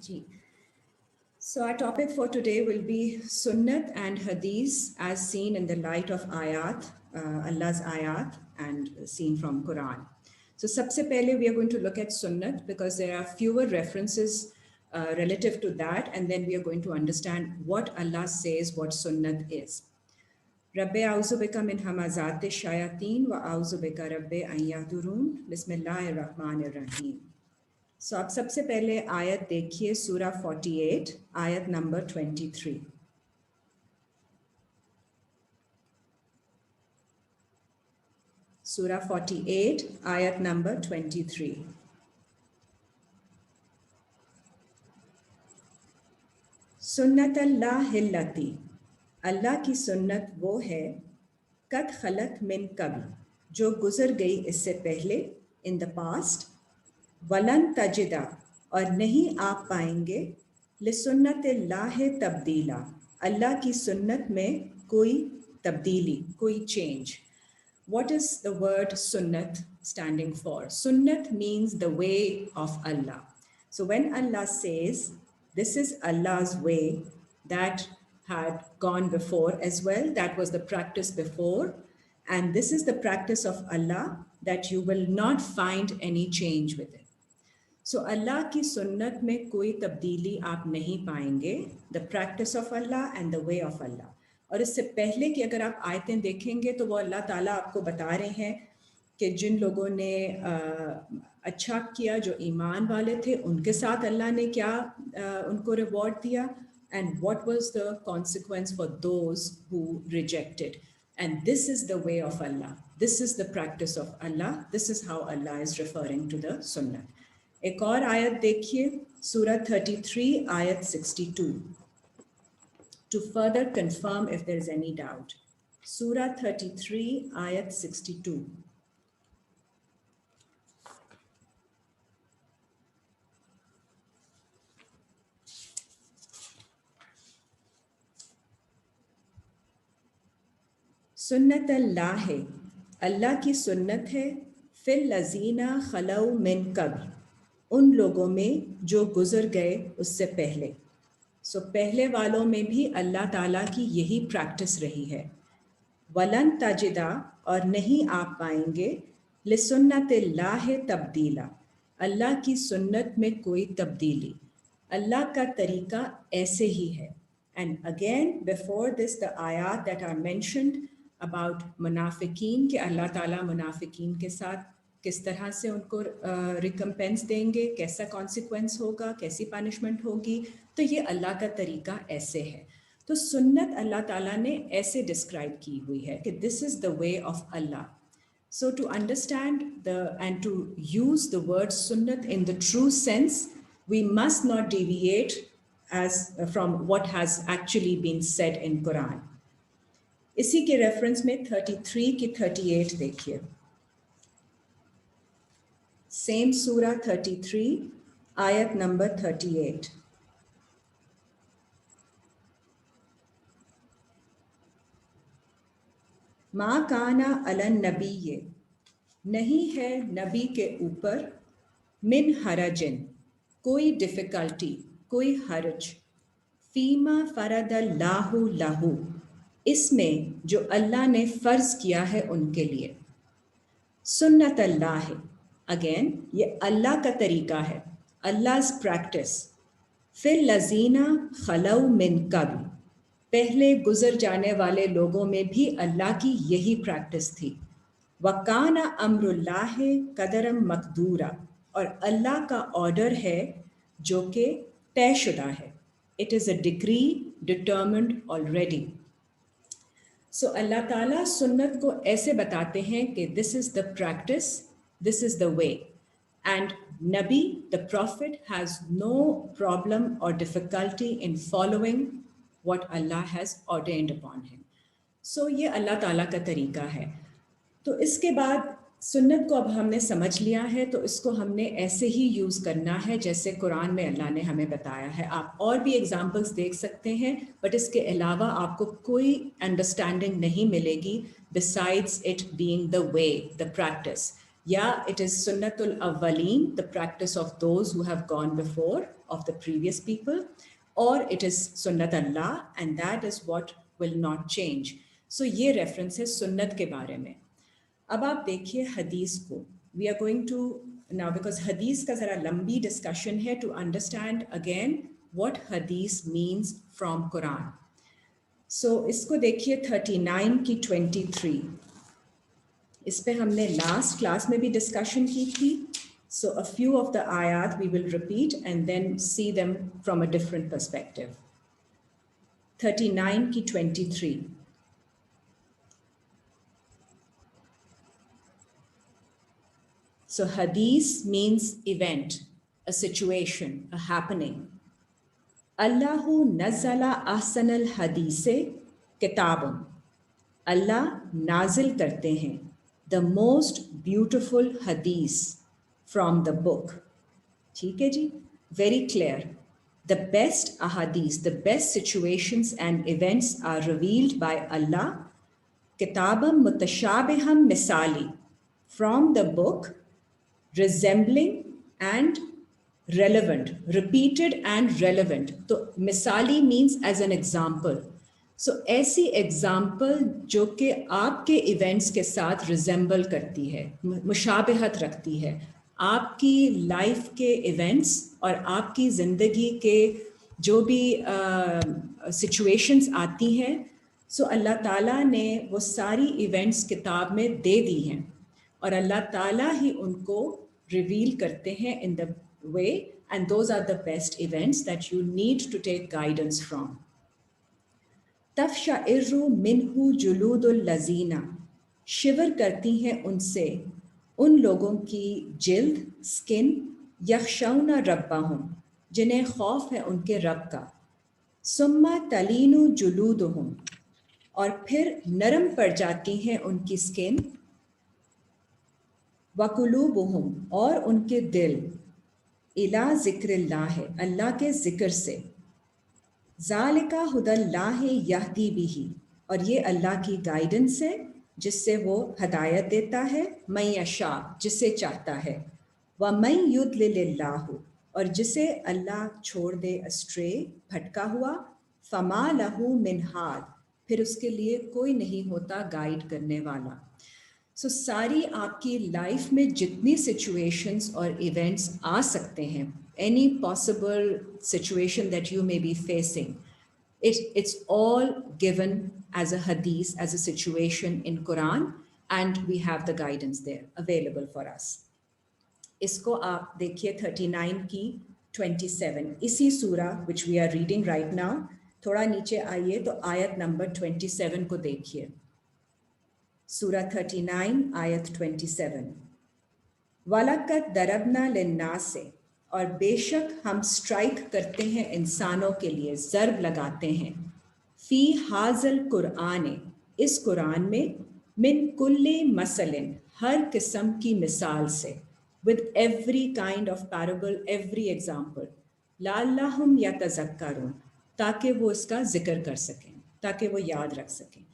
Ji. So our topic for today will be Sunnat and Hadith as seen in the light of ayat, Allah's ayat and seen from Quran. So sabse pehle we are going to look at Sunnat because there are fewer references relative to that, and then we are going to understand what Allah says what Sunnat is. Rabbi a'udhu bika min hamazati shayateen wa a'udhu bika rabbi an yahdurun. Bismillahir Rahmanir Rahim. So आप सबसे पहले आयत देखिए सूरा 48 आयत number 23. सूरा 48 आयत number 23. सुन्नत अल्लाहिल्लती, अल्लाह की सुन्नत वो है कद खलत मिन कबल, जो गुजर गई इससे पहले, इन द पास्ट. वलन तजिदा, और नहीं आप पाएंगे, लिसुन्नतिल्लाह तब्दीला, अल्लाह की सुन्नत में कोई तब्दीली, कोई change. What is the word sunnat standing for? Sunnat means the way of Allah. So when Allah says, this is Allah's way that had gone before as well, that was the practice before, and this is the practice of Allah, that you will not find any change with it. So Allah की सुन्नत में कोई तब्दीली आप नहीं पाएंगे, the practice of Allah and the way of Allah. और इससे पहले कि अगर आप आयतें देखेंगे तो वो अल्लाह ताला आपको बता रहे हैं कि जिन लोगों ने अच्छा किया, जो ईमान वाले थे, उनके साथ अल्लाह ने क्या उनको रिवॉर्ड दिया, and what was the consequence for those who rejected. And this is the way of Allah. This is the practice of Allah. This is how Allah is referring to the sunnah. एक और आयत देखिए सूरा 33 आयत 62 to further confirm if there is any doubt. Surah 33 ayat 62. सुन्नत अल्लाह है, अल्लाह की सुन्नत है, फिल लजीना खलौ मिन कब्ल, उन लोगों में जो गुजर गए उससे पहले. सो पहले वालों में भी अल्लाह ताला की यही प्रैक्टिस रही है. वलन ताजिदा, और नहीं आप पाएंगे, लिसुन्नतिल्लाह तब्दीला, अल्लाह की सुन्नत में कोई तब्दीली, अल्लाह का तरीका ऐसे ही है. And again before this the आयात दैट आर मेंशन्ड अबाउट मुनाफिकीन, कि अल्लाह ताला मुनाफिकीन के साथ किस तरह से उनको रिकम्पेंस देंगे, कैसा कॉन्सिक्वेंस होगा, कैसी पनिशमेंट होगी, तो ये अल्लाह का तरीका ऐसे है. तो सुन्नत अल्लाह ताला ने ऐसे डिस्क्राइब की हुई है कि this is the way of Allah. So to understand the end to use the word सुन्नत in the true sense, we must not deviate as from what has actually been said in Quran. इसी के reference में 33 की 38 देखिए. Same Surah 33, ayat number 38. मा काना Alan नबी, नहीं है नबी के ऊपर, मिन हरजिन, कोई डिफ़िकल्टी, कोई हर्ज, फ़ीमा फ़रदल्लाहु लहू, इसमें जो अल्लाह ने फ़र्ज़ किया है उनके लिए. सुन्नत अल्लाह है, अगेन ये अल्लाह का तरीका है, अल्लाह's प्रैक्टिस. फिल लजीना खलौ मिन कब्ल, पहले गुजर जाने वाले लोगों में भी अल्लाह की यही प्रैक्टिस थी. वकाना अम्रुल्लाह कदरम मकदूरा, और अल्लाह का ऑर्डर है जो कि तयशुदा है. It is a decree determined already. So Allah ताला सुन्नत को ऐसे बताते हैं कि this is the practice, this is the way. And Nabi, the Prophet, has no problem or difficulty in following what Allah has ordained upon him. So ये अल्लाह ताला का तरीका है. तो इसके बाद सुन्नत को अब हमने समझ लिया है, तो इसको हमने ऐसे ही यूज़ करना है जैसे कुरान में अल्लाह ने हमें बताया है. आप और भी एग्जाम्पल्स देख सकते हैं, बट इसके अलावा आपको कोई अंडरस्टैंडिंग नहीं मिलेगी besides it being the way, the practice. Yeah, it is Sunnatul Awwaleen, the practice of those who have gone before, of the previous people, or it is Sunnat Allah, and that is what will not change. So ये reference है सुन्नत के बारे में. अब आप देखिए हदीस को. We are going to now, because हदीस का ज़रा लंबी discussion है to understand again what hadith means from Quran. So इसको देखिए 39 की 23. इस पे हमने लास्ट क्लास में भी डिस्कशन की थी. So a few of the ayat we will repeat and then see them from a different perspective. 39 की 23. So hadith means event, a situation, a happening. Allahu nazzala ahsanal hadise kitabun. Allah nazil करते हैं the most beautiful hadith from the book. ठीक है जी? Very clear. The best ahadith, the best situations and events are revealed by Allah. Kitabam mutashabiham misali, from the book, resembling and relevant, repeated and relevant. So misali means as an example. So ऐसी example जो कि आपके events के साथ resemble करती है, मुशाबहत रखती है, आपकी लाइफ के इवेंट्स और आपकी ज़िंदगी के जो भी सिचुएशंस आती हैं, सो अल्लाह ताला ने वो सारी इवेंट्स किताब में दे दी हैं और अल्लाह ताला ही उनको रिवील करते हैं in the way, and those are the best events that you need to take guidance from. तफ़शाइर्रु मिन्हु जुलूदुल लज़ीना, शिवर करती हैं उनसे उन लोगों की जिल्द, स्किन, यख़शौना रब्बहुम, जिन्हें खौफ है उनके रब का. सुम्मा तलीनु जुलूदुहुम, और फिर नरम पड़ जाती हैं उनकी स्किन. वकुलूबुहुम, और उनके दिल, इला ज़िक्रिल्लाह, अल्लाह के ज़िक्र से. ज़ालिका हुदल्लाहि यहदी बिही, और ये अल्लाह की गाइडेंस है जिससे वो हदायत देता है. मैं यशा, जिसे चाहता है. व मैं युद्लिल्लाहु, और जिसे अल्लाह छोड़ दे अस्ट्रे, भटका हुआ. फमा लहू मिन हाद, फिर उसके लिए कोई नहीं होता गाइड करने वाला. सो सारी आपकी लाइफ में जितनी सिचुएशंस और इवेंट्स आ सकते हैं, any possible situation that you may be facing, it's all given as a hadith, as a situation in Quran, and we have the guidance there available for us. इसको आप देखिए 39 की 27, इसी सूरा which we are reading right now. थोड़ा नीचे आइए तो आयत नंबर 27 को देखिए. सूरा 39 आयत 27. वलक़द दरबना लिन्नास, और बेशक हम स्ट्राइक करते हैं इंसानों के लिए, ज़र्ब लगाते हैं. फ़ी हाज़ल कुरान, इस कुरान में, मिन कुल्ले मसलिन, हर किस्म की मिसाल से, with every kind of parable, every example. लअल्लहुम यतज़क्करून, ताकि वो इसका जिक्र कर सकें, ताकि वो याद रख सकें.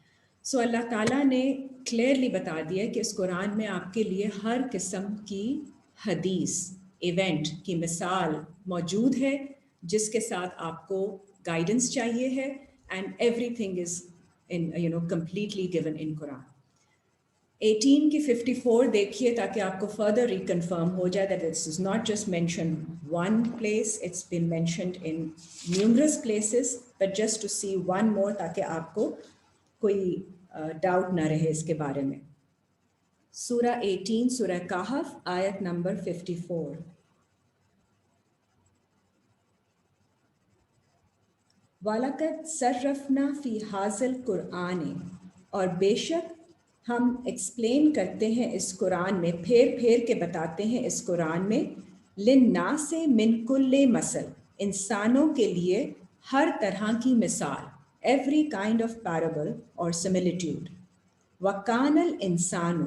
सो अल्लाह ताला ने क्लियरली बता दिया कि इस कुरान में आपके लिए हर किस्म की हदीस, इवेंट की मिसाल मौजूद है जिसके साथ आपको गाइडेंस चाहिए है, and everything is in completely given in Quran. 18 की 54 देखिए ताकि आपको फर्दर रिकन्फर्म हो जाए that this is not just mentioned one place, it's been mentioned in numerous places, but just to see one more ताकि आपको कोई डाउट ना रहे इसके बारे में. सूरा 18, सूरा कहफ, आयत नंबर 54. वलक़द सर्रफ़ना फ़ी हाज़िल कुरआन, और बेशक हम एक्सप्लेन करते हैं इस कुरान में, फेर फेर के बताते हैं इस कुरान में, लिन्नासे मिन कुल्ले मसल, इंसानों के लिए हर तरह की मिसाल, एवरी काइंड ऑफ पैराबल और सिमिलिट्यूड. वकानल इंसानु,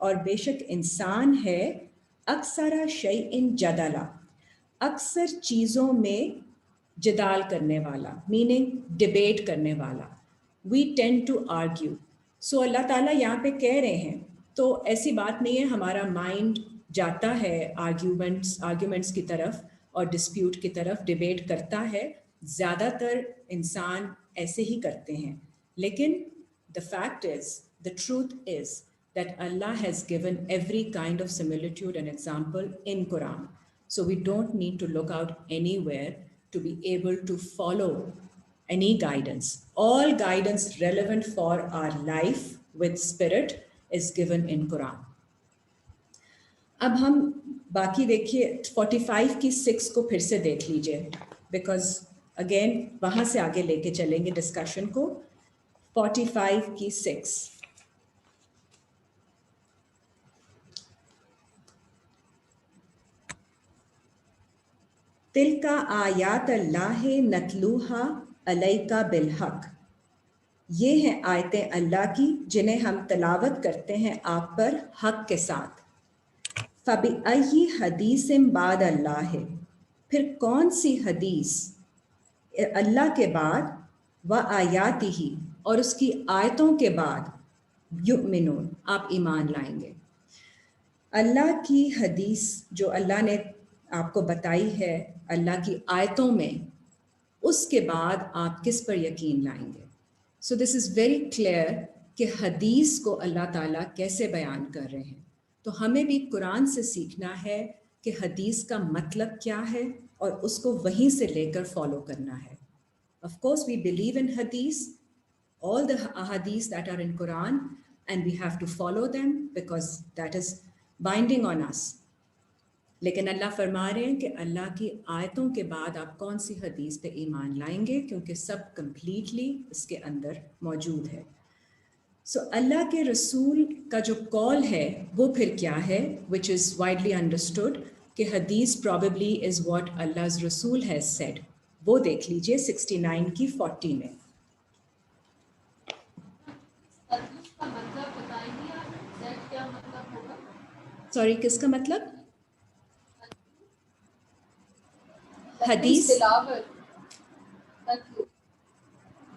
और बेशक इंसान है, अक्सरा शैइन जदला, अक्सर चीज़ों में जदाल करने वाला, मीनिंग डिबेट करने वाला. We tend to argue. So Allah ताला यहाँ पे कह रहे हैं, तो ऐसी बात नहीं है, हमारा माइंड जाता है आर्ग्यूमेंट्स की तरफ और डिस्प्यूट की तरफ, डिबेट करता है। ज़्यादातर इंसान ऐसे ही करते हैं, लेकिन the fact is, the truth is that Allah has given every kind of similitude and example in Quran. So we don't need to look out anywhere to be able to follow any guidance. All guidance relevant for our life with spirit is given in Quran. अब हम बाकी देखिए 45 की 6 को फिर से देख लीजिए, बिकॉज अगेन वहाँ से आगे लेके चलेंगे डिस्कशन को। 45 की 6, तिलका आयात अल्लाह नतलूहा अलैका बिलहक, ये हैं आयतें अल्लाह की जिन्हें हम तलावत करते हैं आप पर हक के साथ। फबी अय्यी हदीसिम बाद अल्लाह है, फिर कौन सी हदीस अल्लाह के बाद, व आयाती ही और उसकी आयतों के बाद, युमिनून आप ईमान लाएंगे। अल्लाह की हदीस जो अल्लाह ने आपको बताई है अल्लाह की आयतों में, उसके बाद आप किस पर यकीन लाएंगे। सो दिस इज़ वेरी क्लियर कि हदीस को अल्लाह ताला कैसे बयान कर रहे हैं। तो हमें भी कुरान से सीखना है कि हदीस का मतलब क्या है और उसको वहीं से लेकर फॉलो करना है। Of course we believe in हदीस, all the ahadith that are in Quran, and we have to follow them because that is binding on us. लेकिन अल्लाह फरमा रहे हैं कि अल्लाह की आयतों के बाद आप कौन सी हदीस पे ईमान लाएंगे, क्योंकि सब कंप्लीटली इसके अंदर मौजूद है। सो अल्लाह के रसूल का जो कॉल है वो फिर क्या है, विच इज़ वाइडली अंडरस्टूड कि हदीस प्रॉबेबली इज़ व्हाट अल्लाह's रसूल हैज़ सेड। वो देख लीजिए 69 की 40 में। सॉरी, किसका मतलब? हदीस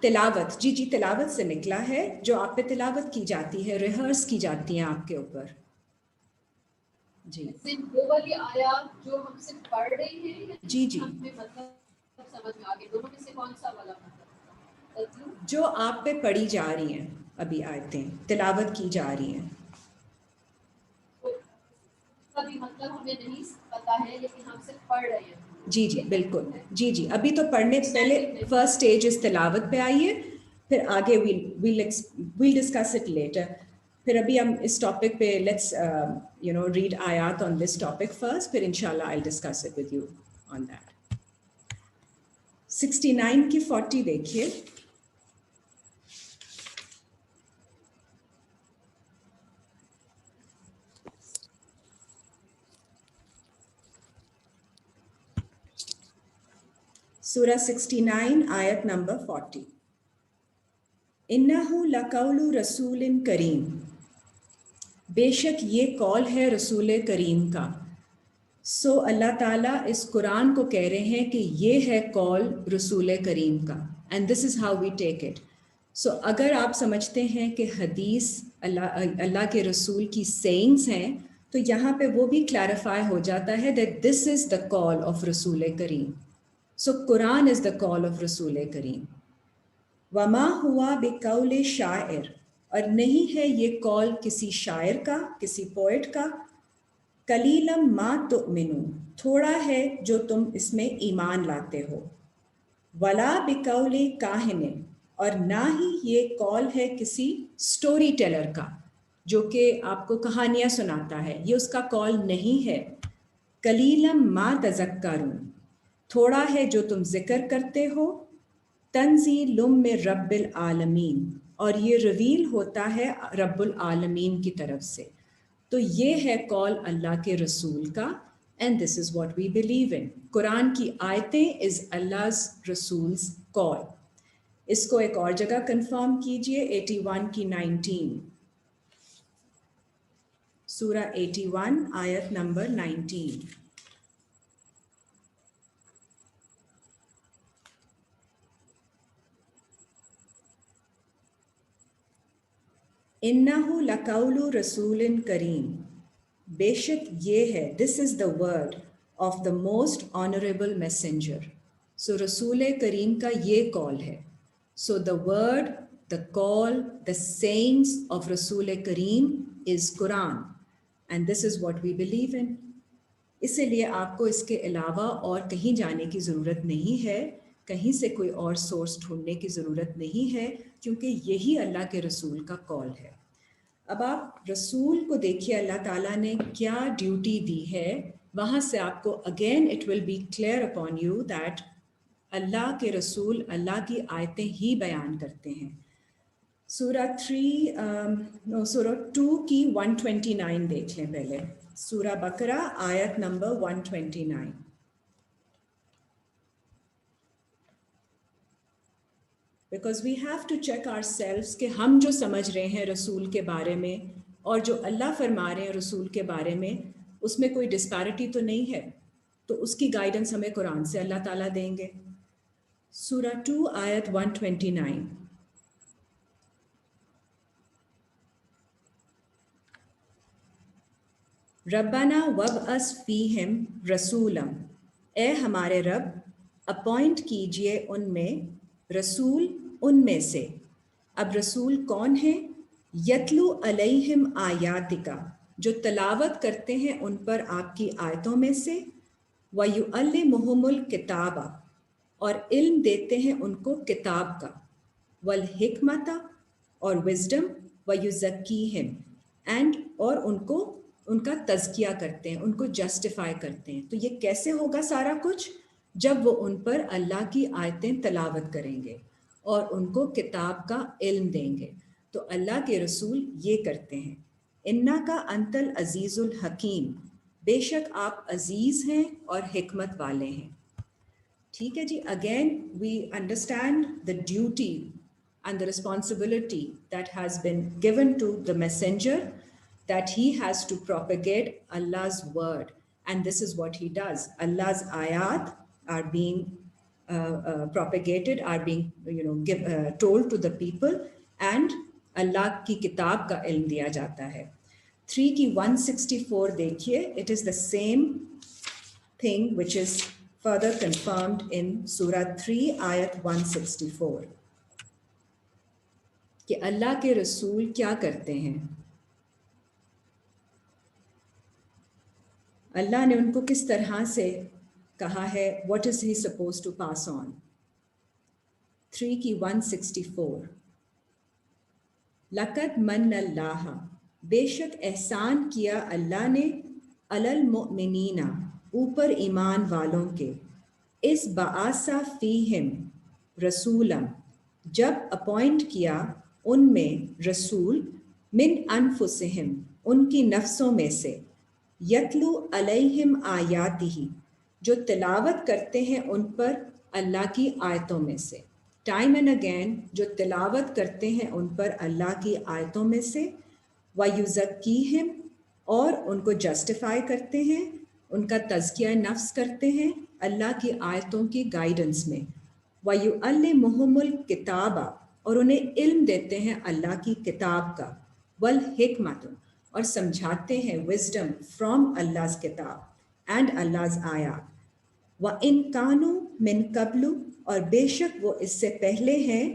तिलावत, जी जी, तिलावत से निकला है, जो आप पे तिलावत की जाती है, रिहर्स की जाती है आपके ऊपर। जी वो वाली आयत जो हमसे पढ़ रही है, जी जी, मतलब समझ में आ गई, दोनों में से कौन सा वाला मतलब? जो आप पे पढ़ी जा रही हैं, अभी आयतें तिलावत की जा रही हैं। कभी मतलब हमें नहीं पता है, लेकिन हम सिर्फ पढ़ रहे हैं। जी जी बिल्कुल, जी जी, अभी तो पढ़ने पहले फर्स्ट स्टेज इस तिलावत पे आइए, फिर आगे we'll discuss it later। फिर अभी हम इस टॉपिक पे लेट्स रीड आयात ऑन दिस टॉपिक फर्स्ट, फिर इंशाल्लाह I'll discuss it with you on that। 69 की 40 देखिए। सूरह 69 आयत नंबर 40। इन्नहु लकौलु रसूलिन करीम, बेशक ये कौल है रसूल करीम का। सो अल्लाह ताला इस कुरान को कह रहे हैं कि ये है कौल रसूल करीम का, and this is how we take it. So अगर आप समझते हैं कि हदीस अल्लाह के रसूल की सेइंग्स हैं, तो यहाँ पे वो भी क्लैरिफाई हो जाता है that this is the call of रसूल करीम। So Quran is the call of रसूल करीम। वमा हुआ बिकौल शायर, और नहीं है ये कॉल किसी शायर का, किसी पोएट का। कलीलम मा तुमिनू, थोड़ा है जो तुम इसमें ईमान लाते हो। वला बिकौल काहिन, और ना ही ये कॉल है किसी स्टोरी टेलर का, जो कि आपको कहानियाँ सुनाता है, ये उसका कॉल नहीं है। कलीलम मा तज़क्करून, थोड़ा है जो तुम जिक्र करते हो। तंज़ीलुम मिन रब्बिल आलमीन, और ये रिवील होता है रब्बुल आलमीन की तरफ से। तो ये है कॉल अल्लाह के रसूल का, and this is what we believe in. Quran की आयतें इज़ अल्लाह's रसूल्स कॉल। इसको एक और जगह कंफर्म कीजिए 81 की 19, सूरह 81 आयत नंबर 19। इन्नहु लकौलु रसूलिन करीम, बेशक ये है, this is the word of the most honourable messenger. So रसूल करीम का ये कॉल है. So the word, the call, the sayings of रसूल करीम is Quran, and this is what we believe in. इसलिए आपको इसके अलावा और कहीं जाने की ज़रूरत नहीं है, कहीं से कोई और सोर्स ढूंढने की ज़रूरत नहीं है, क्योंकि यही अल्लाह के रसूल का कॉल है. अब आप रसूल को देखिए, अल्लाह ताला ने क्या ड्यूटी दी है. वहाँ से आपको again it will be clear upon you that Allah के रसूल अल्लाह की आयतें ही बयान करते हैं. सूरा 2 की 129 देख लें पहले. सूरा बकरा आयत number 129. Because we have to check ourselves कि हम जो समझ रहे हैं रसूल के बारे में और जो अल्लाह फरमा रहे हैं रसूल के बारे में, उसमें कोई डिस्पैरिटी तो नहीं है. तो उसकी गाइडेंस हमें कुरान से अल्लाह ताला देंगे. सूरा 2 आयत 129. रब्बाना वब अस फ़ीहिम रसूलम, ए हमारे रब अपॉइंट कीजिए उनमें रसूल, उनमें से. अब रसूल कौन है? यतलू अलैहिम आयातिका, जो तलावत करते हैं उन पर आपकी आयतों में से. व युअल्लिमुहुमुल किताबा, और इल्म देते हैं उनको किताब का. वल हिकमता, और विजडम. व युज़क्कीहिम, एंड और उनको उनका तज़किया करते हैं, उनको जस्टिफाई करते हैं. तो ये कैसे होगा सारा कुछ? जब वो उन पर अल्लाह की आयतें तलावत करेंगे और उनको किताब का इल्म देंगे. तो अल्लाह के रसूल ये करते हैं. इन्ना का अंतल अजीज़ुल हकीम, बेशक आप अजीज़ हैं और हिकमत वाले हैं. ठीक है जी. Again we understand the duty and the responsibility that has been given to the messenger, that he has to propagate Allah's word, and this is what he does. Allah's ayat are being propagated, are being told to the people, and Allah की किताब का इल्म दिया जाता है. 3 की 164 देखिए. It is the same thing which is further confirmed in Surah 3 ayat 164 कि अल्लाह के रसूल क्या करते हैं. अल्लाह ने उनको किस तरह से कहा है, what is he suppose to pass on. 3 की 164. लक़द मन्नल्लाह, बेशक एहसान किया अल्लाह ने, अलल मुमिनीना, ऊपर ईमान वालों के, इस बाआसा फ़ीहिम रसूलम, जब अपॉइंट किया उनमें रसूल, मिन अनफुसिहिम, उनकी नफ्सों में से, यतलू अलैहिम आयातिही, जो तिलावत करते हैं उन पर अल्लाह की आयतों में से. टाइम एंड अगेन जो तिलावत करते हैं उन पर अल्लाह की आयतों में से. व युज़क्कीहिम, और उनको जस्टिफाई करते हैं, उनका तज़किया नफ्स करते हैं अल्लाह की आयतों की गाइडेंस में. व युअल्लिमुहुमुल किताबा, और उन्हें इल्म देते हैं अल्लाह की किताब का. वल हिकमत, और समझाते हैं विजडम फ्रॉम अल्लाह's किताब एंड अल्लाह's आयात. व इन कानू मिन कबलू, और बेशक वो इससे पहले हैं,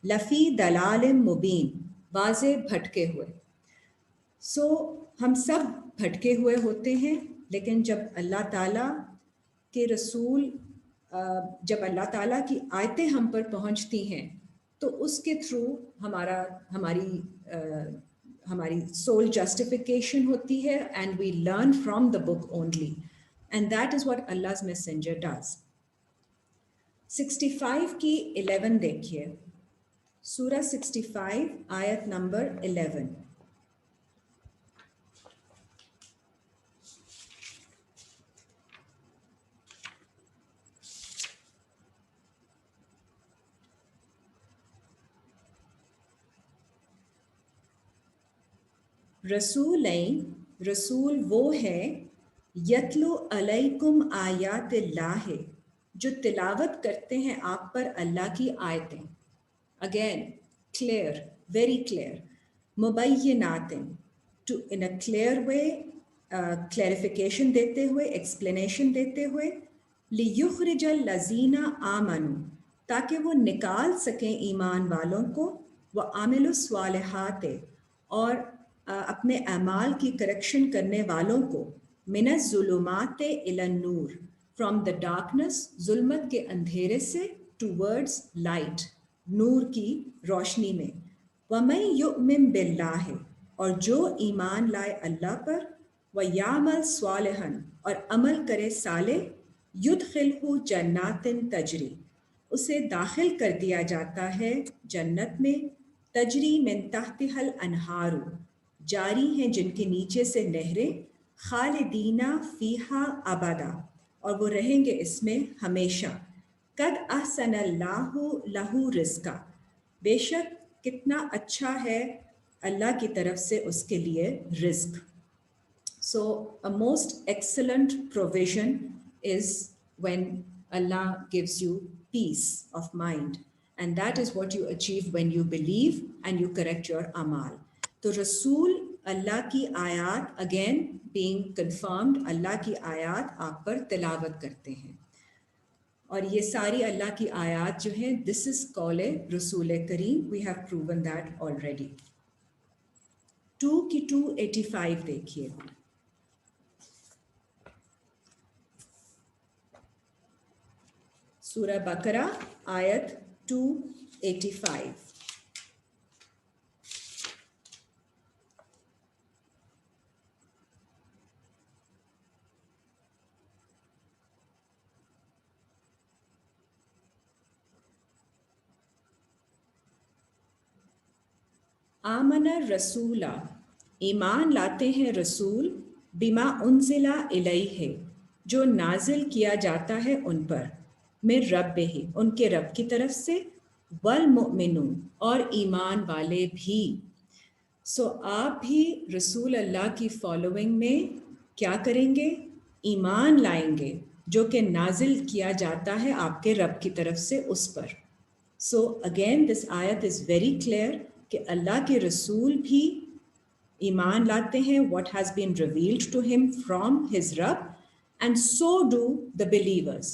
लफ़ी दलाल मुबीन, वाज़े भटके हुए. सो हम सब भटके हुए होते हैं, लेकिन जब अल्लाह ताला के रसूल, जब अल्लाह ताला की आयतें हम पर पहुंचती हैं, तो उसके थ्रू हमारी सोल जस्टिफिकेशन होती है, and we learn from the book only, and that is what Allah's messenger does. 65 की 11 देखिए. सूरा 65 आयत नंबर 11. रसूलैन, रसूल वो है, यतलु अलैकुम आयातिल्लाह, जो तिलावत करते हैं आप पर अल्लाह की आयतें. Again clear, very clear. मुबय्यिनातिन, to in a clear way, clarification देते हुए, एक्सप्लेनेशन देते हुए, लियुखरिजल लजीना आमनु, ताकि वो निकाल सकें ईमान वालों को, व आमिलुस स्वालिहात, और अपने अमाल की करेक्शन करने वालों को, मिनज़ ज़ुलुमात इलन नूर, फ्रॉम द डार्कनेस, जुल्मत के अंधेरे से, टूवर्ड्स लाइट, नूर की रोशनी में। वमन युमिन बिल्लाह, और जो ईमान लाए अल्लाह पर, व यामल स्वालिहन, और अमल करे साले, युदखिलहु जन्नातिन तजरी, उसे दाखिल कर दिया जाता है जन्नत में, तजरी मिन तहतिहल अनहारू, जारी हैं जिनके नीचे से नहरें, खालिदीना फीहा अबदा, और वो रहेंगे इसमें हमेशा। कद अहसनल्लाहु लहू रिज़्का, बेशक कितना अच्छा है अल्लाह की तरफ से उसके लिए रिज़्क। So a most excellent provision is when Allah gives you peace of mind, and that is what you achieve when you believe and you correct your amal. तो रसूल अल्लाह की आयत, again being confirmed, अल्लाह की आयत आप पर तिलावत करते हैं, और ये सारी अल्लाह की आयत जो हैं, this is कौल रसूल करीम, we have proven that already. 2 की 285 देखिए। सूरह बकरा आयत 285। आमना रसूला, ईमान लाते हैं रसूल, बिमा उनजिला इलैहि, जो नाजिल किया जाता है उन पर, मिन रब्बिही, उनके रब की तरफ से, वल मुमिनून, और ईमान वाले भी। सो आप भी रसूल अल्लाह की फॉलोइंग में क्या करेंगे? ईमान लाएंगे जो कि नाजिल किया जाता है आपके रब की तरफ से उस पर। सो अगेन दिस आयत इज़ वेरी क्लियर कि अल्लाह के रसूल भी ईमान लाते हैं what has been revealed to him from his Rabb, and so do the believers.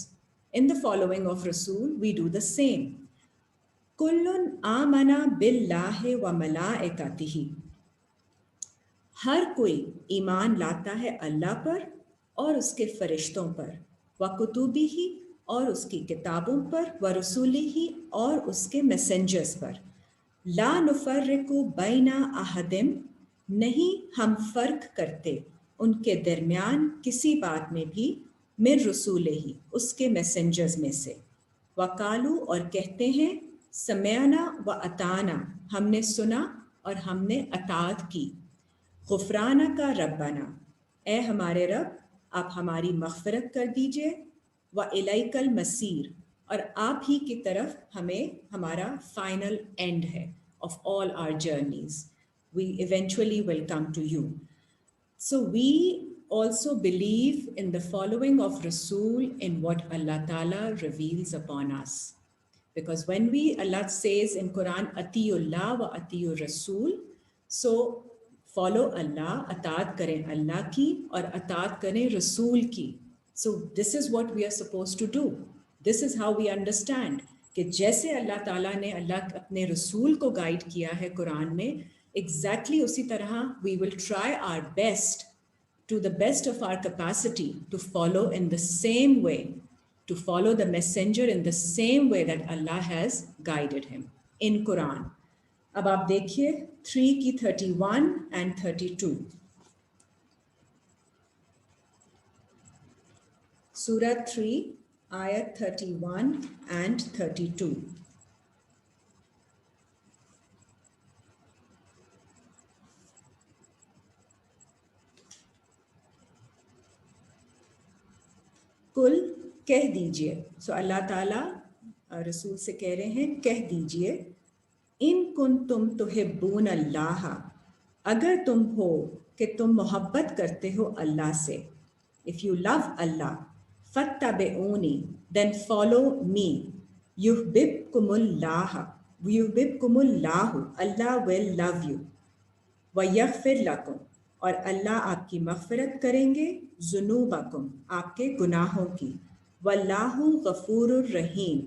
In the following of Rasul, we do the same. Kullun amana billahi wa malaikatihi. हर कोई ईमान लाता है अल्लाह पर और उसके फरिश्तों पर, व कुतुबिही, और उसकी किताबों पर, व रसूलिही, और उसके मैसेंजर्स पर। ला नुफर्रिकु बैना अहदिम, नहीं हम फ़र्क करते उनके दरमियान किसी बात में भी, मिन रसूलिही, उसके मैसेंजर्स में से। वकालू, और कहते हैं, समयाना व अताना, हमने सुना और हमने अतात की। गुफराना का रब्बाना, ए हमारे रब, आप हमारी मग़फ़िरत कर दीजिए। व इलैकल मसीर, और आप ही की तरफ हमें हमारा फाइनल एंड है of all our journeys. We eventually will come to you. So we also believe in the following of Rasul in what Allah Ta'ala reveals upon us. Because when Allah says in Quran, Atiyullah wa Atiyu Rasul, so follow Allah, atat karen Allah ki aur atat karen Rasul ki. So this is what we are supposed to do. This is how we understand कि जैसे अल्लाह ताला ने अपने रसूल को guide किया है कुरान में, एग्जैक्टली उसी तरह we will try our best to the best of our capacity to follow in the same way, to follow the messenger in the same way that Allah has guided him in Quran. अब आप देखिए 3 की 31 and 32, सूरह 3 आयत 31 and 32। कुल, कह दीजिए। सो Allah ताला रसूल से कह रहे हैं, कह दीजिए, इन कुंतुम तुहिब्बून अल्लाह, अगर तुम हो कि तुम मोहब्बत करते हो अल्लाह से, इफ़ यू लव अल्लाह, फत्तबिऊनी, then follow me, yuhbibkumullah, yuhbibkumullahu, Allah will love you, वयग़फ़िर लकुम, और अल्लाह आपकी मग़फ़िरत करेंगे, ज़ुनूबकुम, आपके गुनाहों की, वल्लाहु गफ़ूरुर रहीम,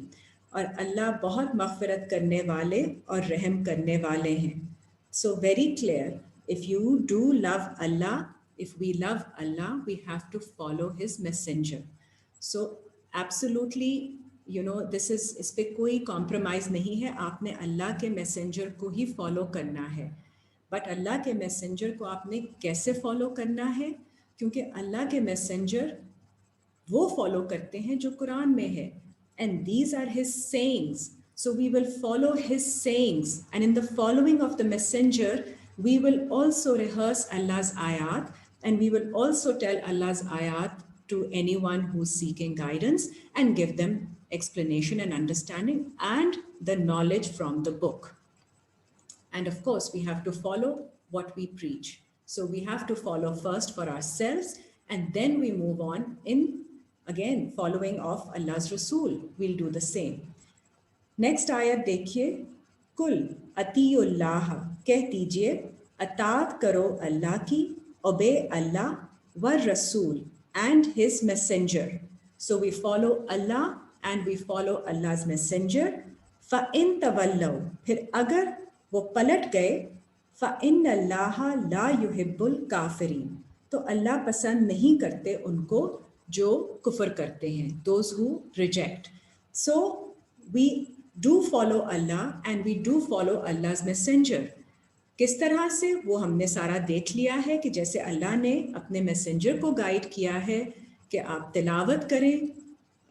और अल्लाह बहुत मग़फ़िरत करने वाले और रहम करने वाले हैं. So very clear, if you do love Allah, if we love Allah, we have to follow His messenger. So absolutely, you know, this is, इस पे कोई compromise नहीं है. आपने अल्लाह के messenger को ही follow करना है. बट अल्लाह के मैसेंजर को आपने कैसे फॉलो करना है? क्योंकि अल्लाह के मैसेंजर वो फॉलो करते हैं जो कुरान में है, and these are his sayings. So we will follow his sayings, and in the following of the messenger we will also rehearse Allah's ayat, and we will also tell Allah's ayat to anyone who's seeking guidance and give them explanation and understanding and the knowledge from the book. And of course, we have to follow what we preach. So we have to follow first for ourselves, and then we move on in, again, following of Allah's Rasul. We'll do the same. Next ayat देखिए, कुल अतीउल्लाह, कह दीजिए अतात करो अल्लाह की, obey Allah व रसूल and his messenger. So we follow Allah and we follow Allah's messenger. फ़इन तवल्लौ, फिर अगर वो पलट गए, फ़इन्न अल्लाह ला युहिब्बुल काफिरीन, तो अल्लाह पसंद नहीं करते उनको जो कुफर करते हैं, those who reject. So we do follow Allah and we do follow Allah's messenger. किस तरह से, वो हमने सारा देख लिया है कि जैसे अल्लाह ने अपने मैसेंजर को गाइड किया है कि आप तिलावत करें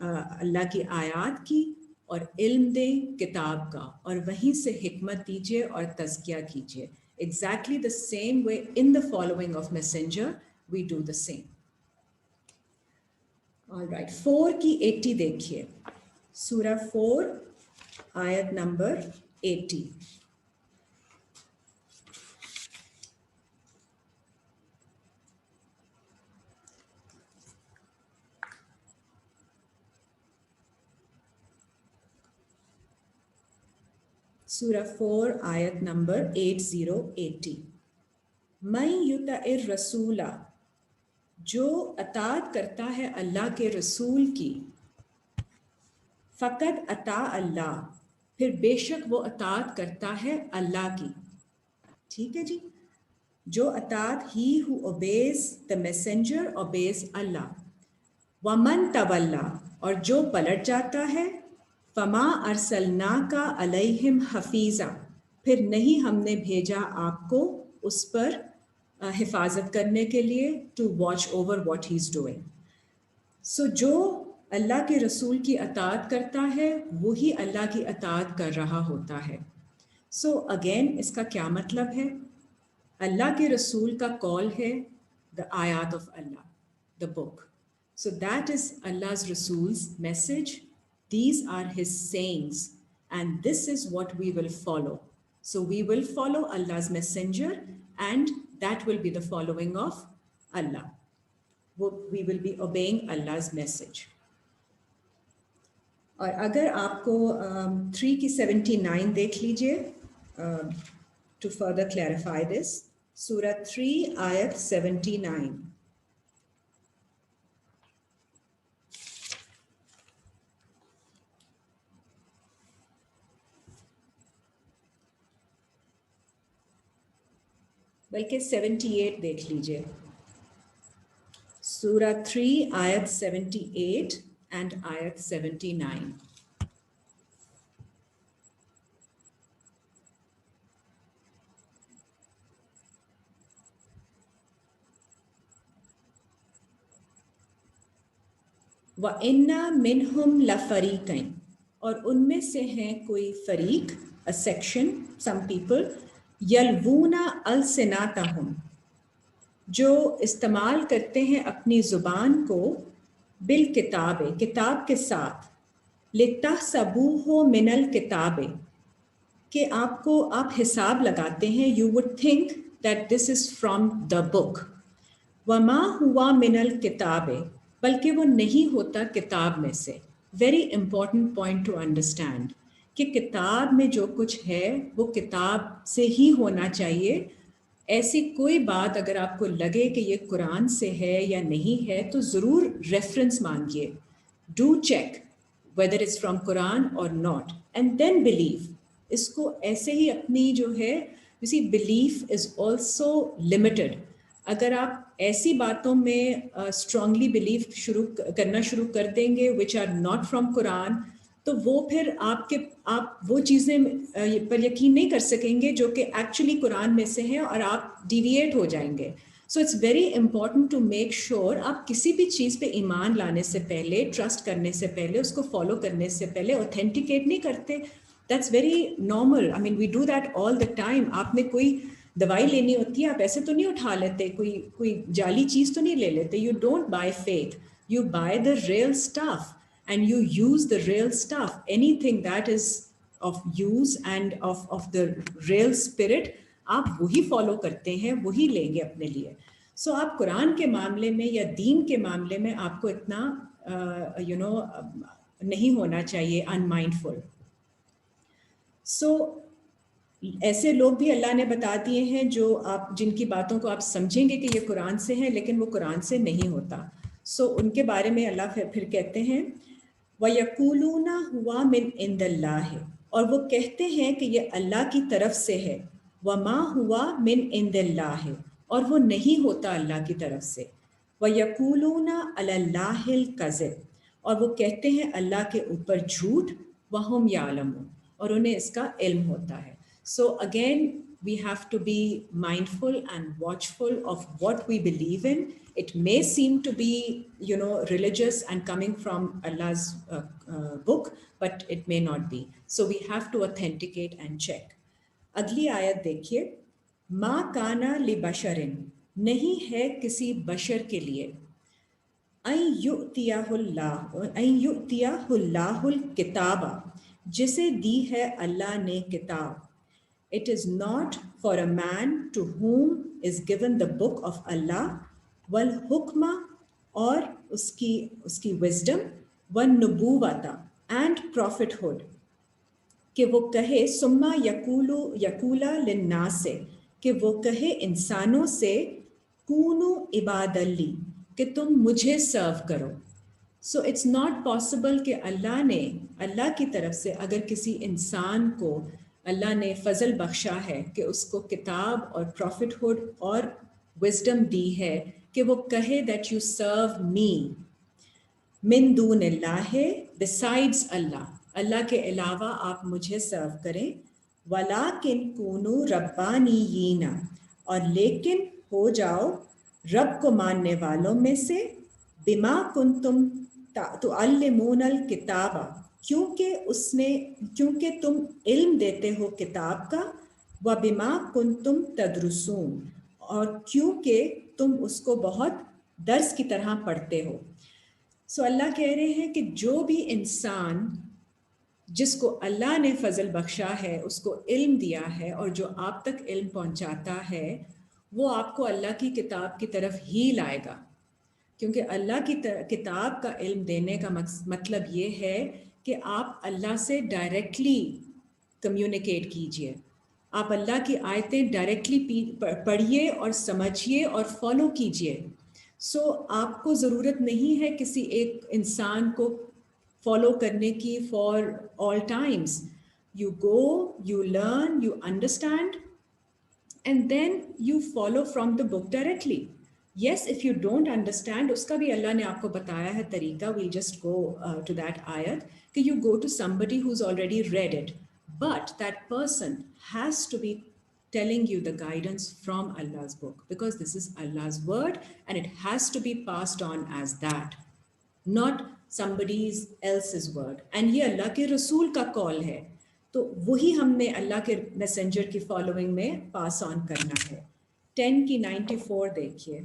अल्लाह की आयात की और इल्म दें किताब का, और वहीं से हिकमत दीजिए और तज़किया कीजिए. Exactly the same way in the following of messenger we do the same. All right, 4 की 80 देखिए, सूरह 4 आयत नंबर 80. सूरह 4 आयत नंबर 80. मैं युताइर रसूला, जो अतात करता है अल्लाह के रसूल की, फ़कद अता अल्लाह, फिर बेशक वो अतात करता है अल्लाह की. ठीक है जी, जो अतात, he who obeys the messenger obeys Allah. वमन तवल्ला, और जो पलट जाता है, फमा अरसलना का अलैहिम हफीज़ा, फिर नहीं हमने भेजा आपको उस पर हिफाजत करने के लिए, to watch over what he is doing. So जो अल्लाह के रसूल की अतात करता है वही अल्लाह की अतात कर रहा होता है. सो अगेन इसका क्या मतलब है? अल्लाह के रसूल का कॉल है द आयात of Allah, the book. So that is Allah's Rasul's message. These are his sayings, and this is what we will follow. So we will follow Allah's messenger, and that will be the following of Allah. We will be obeying Allah's message. और अगर आपको 3 की 79 देख लीजिए to further clarify this. Surah 3 ayat 79. बल्कि 78 देख लीजिए. सूरह 3 आयत 78 एंड आयत 79. व इन्ना मिनहुम लफरीकैन, और उनमें से हैं कोई फरीक, अ सेक्शन, सम पीपल, यलवूना अलसिनातहुम, जो इस्तेमाल करते हैं अपनी ज़ुबान को, बिल किताबे, किताब के साथ, लितहसबूहु मिनल किताबे, कि आपको, आप हिसाब लगाते हैं, you would think that this is from the book. वमा हुआ मिनल किताबे, बल्कि वो नहीं होता किताब में से. Very important point two understand कि किताब में जो कुछ है वो किताब से ही होना चाहिए. ऐसी कोई बात अगर आपको लगे कि ये कुरान से है या नहीं है तो ज़रूर रेफरेंस मांगिए. Do check whether it's from Quran or not and then believe. इसको ऐसे ही अपनी जो है, you see belief is also limited. अगर आप ऐसी बातों में strongly believe करना शुरू कर देंगे which are not from Quran, तो वो फिर आप वो चीज़ें पर यकीन नहीं कर सकेंगे जो कि एक्चुअली कुरान में से हैं और आप डिविएट हो जाएंगे. So it's very important to make sure आप किसी भी चीज़ पे ईमान लाने से पहले, ट्रस्ट करने से पहले, उसको फॉलो करने से पहले ऑथेंटिकेट नहीं करते. That's very normal. I mean we do that all the time. आपने कोई दवाई लेनी होती है, आप ऐसे तो नहीं उठा लेते, कोई जाली चीज़ तो नहीं ले लेते. You don't by faith, you buy the real stuff and you use the real stuff. Anything that is of use and of the real spirit, आप वही फॉलो करते हैं, वही लेंगे अपने लिए. सो आप कुरान के मामले में या दीन के मामले में आपको इतना नहीं होना चाहिए अनमाइंडफुल. सो ऐसे लोग भी अल्लाह ने बता दिए हैं जो आप जिनकी बातों को आप समझेंगे कि ये कुरान से है लेकिन वो कुरान से नहीं होता. सो उनके बारे में अल्लाह फिर कहते हैं वयकूलूना हुआ मिन इंदल्लाह, और वो कहते हैं कि ये अल्लाह की तरफ से है. वमा हुआ मिन इंदल्लाह, और वो नहीं होता अल्लाह की तरफ से. वयकूलूना अलल्लाहिल कज़िब, और वो कहते हैं अल्लाह के ऊपर झूठ. वहुम यालमून, और उन्हें इसका इल्म होता है. So again, we have to be mindful and watchful of what we believe in. It may seem to be, religious and coming from Allah's book, but it may not be. So we have to authenticate and check. अगली आयत देखिए. मा काना लि बशरिन, नहीं है किसी बशर के लिए. युतियाहुल्लाहुल किताबा, जिसे दी है अल्लाह ने किताब. It is not for a man to whom is given the book of Allah, wal hukma, और उसकी wisdom, one nubuwata, and prophethood, कि वो कहे सुम्मा यकूला लिन्नास से, कि वो कहे इंसानों से कूनू इबादल्ली, कि तुम मुझे सर्व करो. सो इट्स नॉट पॉसिबल कि अल्लाह की तरफ से अगर किसी इंसान को अल्लाह ने फजल बख्शा है कि उसको किताब और प्रॉफिटहुड और विजडम दी है कि वो कहे दैट यू सर्व मी मिन दूनिल्लाह, बिसाइड्स अल्लाह, अल्लाह के अलावा आप मुझे सर्व करें. वलाकिन कूनू रब्बानीयीना, और लेकिन हो जाओ रब को मानने वालों में से. बिमा कुंतुम तुअल्लिमूनल किताबा, क्योंकि तुम इल्म देते हो किताब का. व बिमा कुंतुम तदरुसून, और क्योंकि तुम उसको बहुत दर्स की तरह पढ़ते हो. सो अल्लाह कह रहे हैं कि जो भी इंसान जिसको अल्लाह ने फजल बख्शा है, उसको इल्म दिया है और जो आप तक इल्म पहुंचाता है, वो आपको अल्लाह की किताब की तरफ ही लाएगा. क्योंकि अल्लाह की किताब का इल्म देने का मतलब ये है कि आप अल्लाह से डायरेक्टली कम्युनिकेट कीजिए. आप अल्लाह की आयतें डायरेक्टली पढ़िए और समझिए और फॉलो कीजिए. सो आपको ज़रूरत नहीं है किसी एक इंसान को फॉलो करने की for all times. You go, you learn, you understand, and then you follow from the book directly. Yes, if you don't understand, उसका भी अल्लाह ने आपको बताया है तरीका. We'll just go to that ayat, कि you go to somebody who's already read it, but that person has to be telling you the guidance from Allah's book, because this is Allah's word and it has to be passed on as that, not somebody else's word. And ये अल्लाह के रसूल का call है, तो वही हमने अल्लाह के messenger की फॉलोइंग में पास ऑन करना है. 10 की 94 देखिए.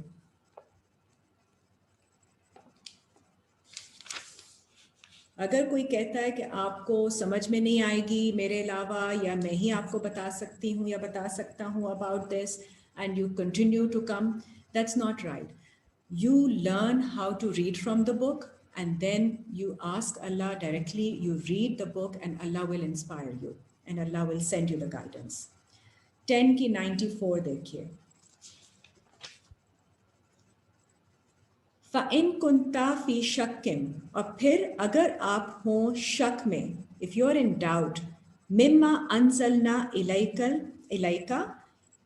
अगर कोई कहता है कि आपको समझ में नहीं आएगी मेरे अलावा, या मैं ही आपको बता सकती हूँ या बता सकता हूँ about this, and you continue to come, that's not right. You learn how to read from the book and then you ask Allah directly, you read the book and Allah will inspire you and Allah will send you the guidance. 10 की 94 देखिए. फ़इन कुंता फ़ी शक्किन, और फिर अगर आप हों शक में, if you are in doubt, मिम्मा अंज़लना इलैका,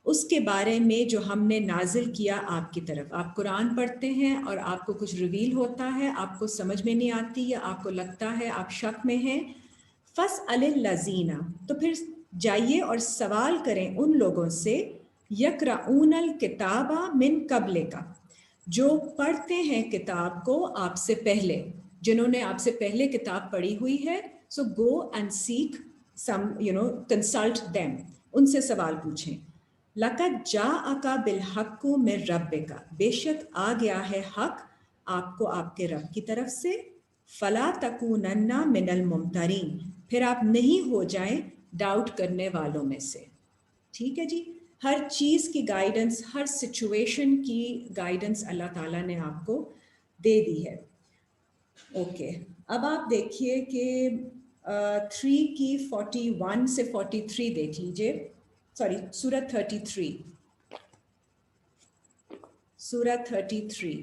उसके बारे में जो हमने नाजिल किया आपकी तरफ। आप कुरान पढ़ते हैं और आपको कुछ रिवील होता है, आपको समझ में नहीं आती या आपको लगता है आप शक में हैं, फस अलिल लजीना, तो फिर जाइए और सवाल करें उन लोगों से, यकराऊनल किताबा मिन कबले का, जो पढ़ते हैं किताब को आपसे पहले, जिन्होंने आपसे पहले किताब पढ़ी हुई है। So go and seek some, consult them, उनसे सवाल पूछें। लक़द जाअका बिल हक़्क़ु मिन रब्बिका, बेशक आ गया है हक आपको आपके रब की तरफ से। फला तकूनन्ना मिनल मुमतरीन, फिर आप नहीं हो जाएं डाउट करने वालों में से। ठीक है जी, हर चीज़ की गाइडेंस, हर सिचुएशन की गाइडेंस अल्लाह ताला ने आपको दे दी है। ओके, अब आप देखिए कि 3 की 41 से 43 देख लीजिए, sorry Surat 33, Surat 33।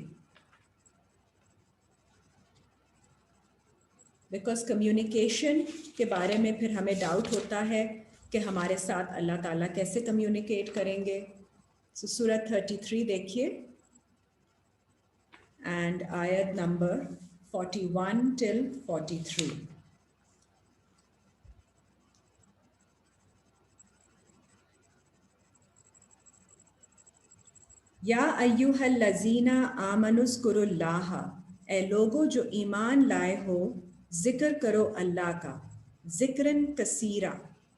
Because communication के बारे में फिर हमें डाउट होता है कि हमारे साथ अल्लाह ताला कैसे कम्युनिकेट करेंगे। सो सूरत 33 देखिए एंड आयत नंबर 41 till 43। या अय्युहल्लज़ीना आमनुज़्कुरुल्लाह, ए लोगो जो ईमान लाए हो, ज़िक्र करो अल्लाह का, ज़िक्रन कसीरा,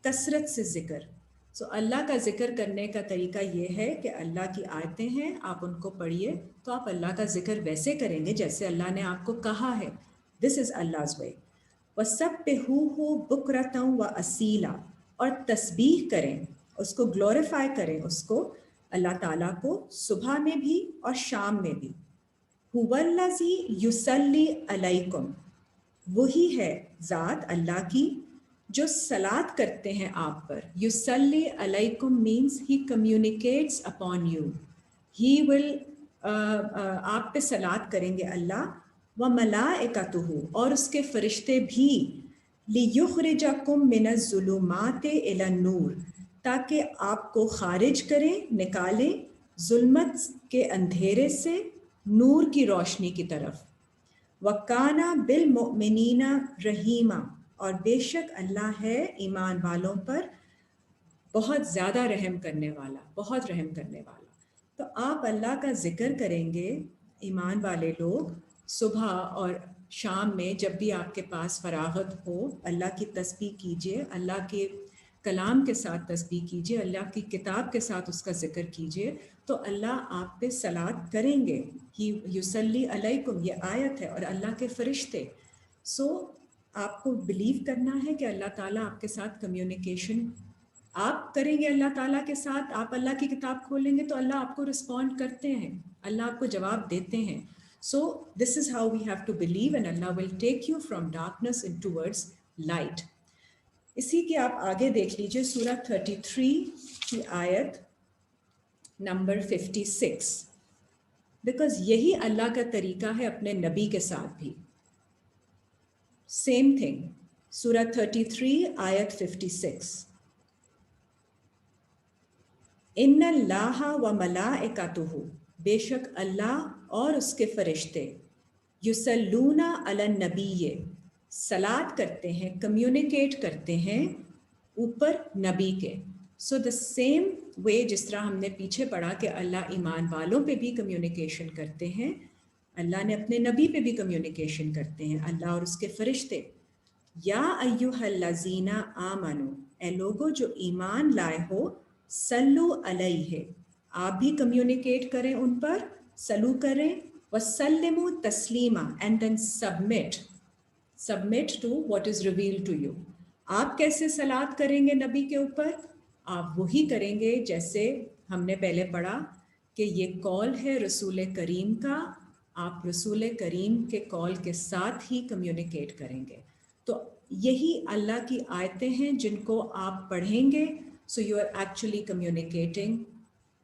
कसरत से ज़िक्र। सो अल्लाह का ज़िक्र करने का तरीका ये है कि अल्लाह की आयतें हैं, आप उनको पढ़िए, तो आप अल्लाह का ज़िक्र वैसे करेंगे जैसे अल्लाह ने आपको कहा है। दिस इज़ अल्लाहज़ वे। वसब्बिहूहु बुक्रतन व असीला, और तस्बीह करें, उसको ग्लोरीफाई करें, उसको अल्लाह ताला को सुबह में भी और शाम में भी। हुवल्लज़ी युसल्ली अलैकुम, वही है ज़ात अल्लाह की जो सलात करते हैं आप पर। युसल्ली अलैकुम means he communicates upon you, he will आप पे सलात करेंगे अल्लाह। व मलाइकतुहु, और उसके फरिश्ते भी, लियुखरिजकुम मिनज़्ज़ुलुमाति इलन नूर, ताकि आपको खारिज करें, निकालें जुल्मत के अंधेरे से नूर की रोशनी की तरफ। वकाना बिल मुमिनीना रहीमा, और बेशक अल्लाह है ईमान वालों पर बहुत ज़्यादा रहम करने वाला, बहुत रहम करने वाला। तो आप अल्लाह का ज़िक्र करेंगे ईमान वाले लोग, सुबह और शाम में जब भी आपके पास फरागत हो, अल्लाह की तस्बीह कीजिए, अल्लाह के कलाम के साथ तस्बीह कीजिए, अल्लाह की किताब के साथ उसका ज़िक्र कीजिए, तो अल्लाह आप पे सलात करेंगे। ही युसल्ली अलैकुम, ये आयत है, और अल्लाह के फरिश्ते। सो आपको बिलीव करना है कि अल्लाह ताला आपके साथ कम्युनिकेशन आप करेंगे अल्लाह ताला के साथ। आप अल्लाह की किताब खोलेंगे तो अल्लाह आपको रिस्पॉन्ड करते हैं, अल्लाह आपको जवाब देते हैं। So this is how we have to believe, and Allah will take you from darkness in towards light. इसी के आप आगे देख लीजिए सूरह 33 की आयत नंबर 56, बिकॉज यही अल्लाह का तरीका है अपने नबी के साथ भी। सेम थिंग, सूरह 33 आयत 56। इन्नल्लाहा व मलाइकतुहु, बेशक अल्लाह और उसके फरिश्ते, युसल्लूना अलन नबीये, सलात करते हैं, कम्युनिकेट करते हैं ऊपर नबी के। सो द सेम वे जिस तरह हमने पीछे पढ़ा कि अल्लाह ईमान वालों पे भी कम्युनिकेशन करते हैं, अल्लाह ने अपने नबी पे भी कम्युनिकेशन करते हैं, अल्लाह और उसके फरिश्ते। या अय्युहल्लज़ीना आमनु, ए लोगो जो ईमान लाए हो, सल्लु अलैहि, आप भी कम्युनिकेट करें उन पर, सलू करें, वसल्लिमु तस्लीमा, and then submit to what is revealed to you. आप कैसे सलात करेंगे नबी के ऊपर? आप वही करेंगे जैसे हमने पहले पढ़ा कि ये कॉल है रसूल करीम का, आप रसूल करीम के कॉल के साथ ही कम्युनिकेट करेंगे। तो यही अल्लाह की आयतें हैं जिनको आप पढ़ेंगे। So you are actually communicating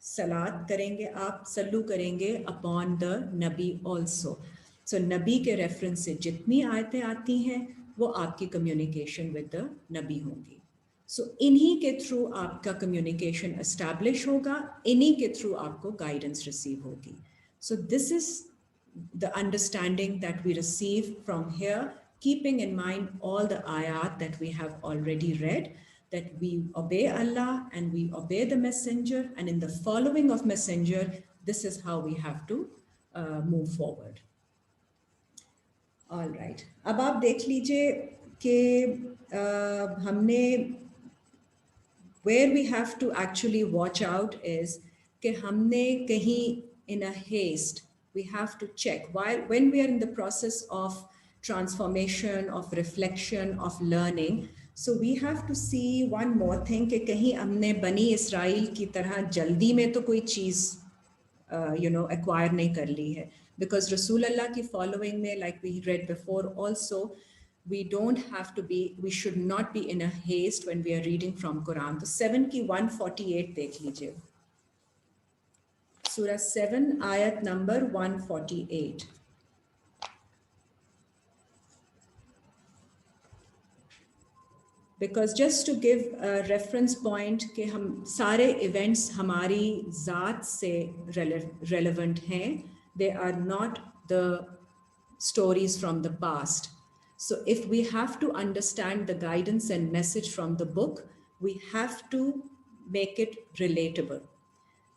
सलात करेंगे आप, सल्लू करेंगे अपॉन द नबी ऑल्सो. सो नबी के रेफरेंस से जितनी आयतें आती हैं वो आपकी कम्युनिकेशन विद द नबी होंगी. सो इन्हीं के थ्रू आपका कम्युनिकेशन एस्टैब्लिश होगा, इन्हीं के थ्रू आपको गाइडेंस रिसीव होगी. So this is the understanding that we receive from here, keeping in mind all the ayat that we have already read, that we obey Allah and we obey the messenger, and in the following of messenger, this is how we have to move forward. All right. अब आप देख लीजिए कि हमने where we have to actually watch out is कि हमने कहीं in a haste, we have to check when we are in the process of transformation, of reflection, of learning. So we have to see one more thing कि कहीं हमने बनी Israel की तरह जल्दी में तो कोई चीज़ acquire नहीं कर ली है. Because Rasul Allah ki following में, like we read before also, we don't have to be, we should not be in a haste when we are reading from Quran. तो 7 की 148 देख लीजिए. Surah 7, ayat number 148. Because just to give a reference point कि हम सारे events हमारी ज़ात से relevant हैं, they are not the stories from the past. So if we have to understand the guidance and message from the book, we have to make it relatable.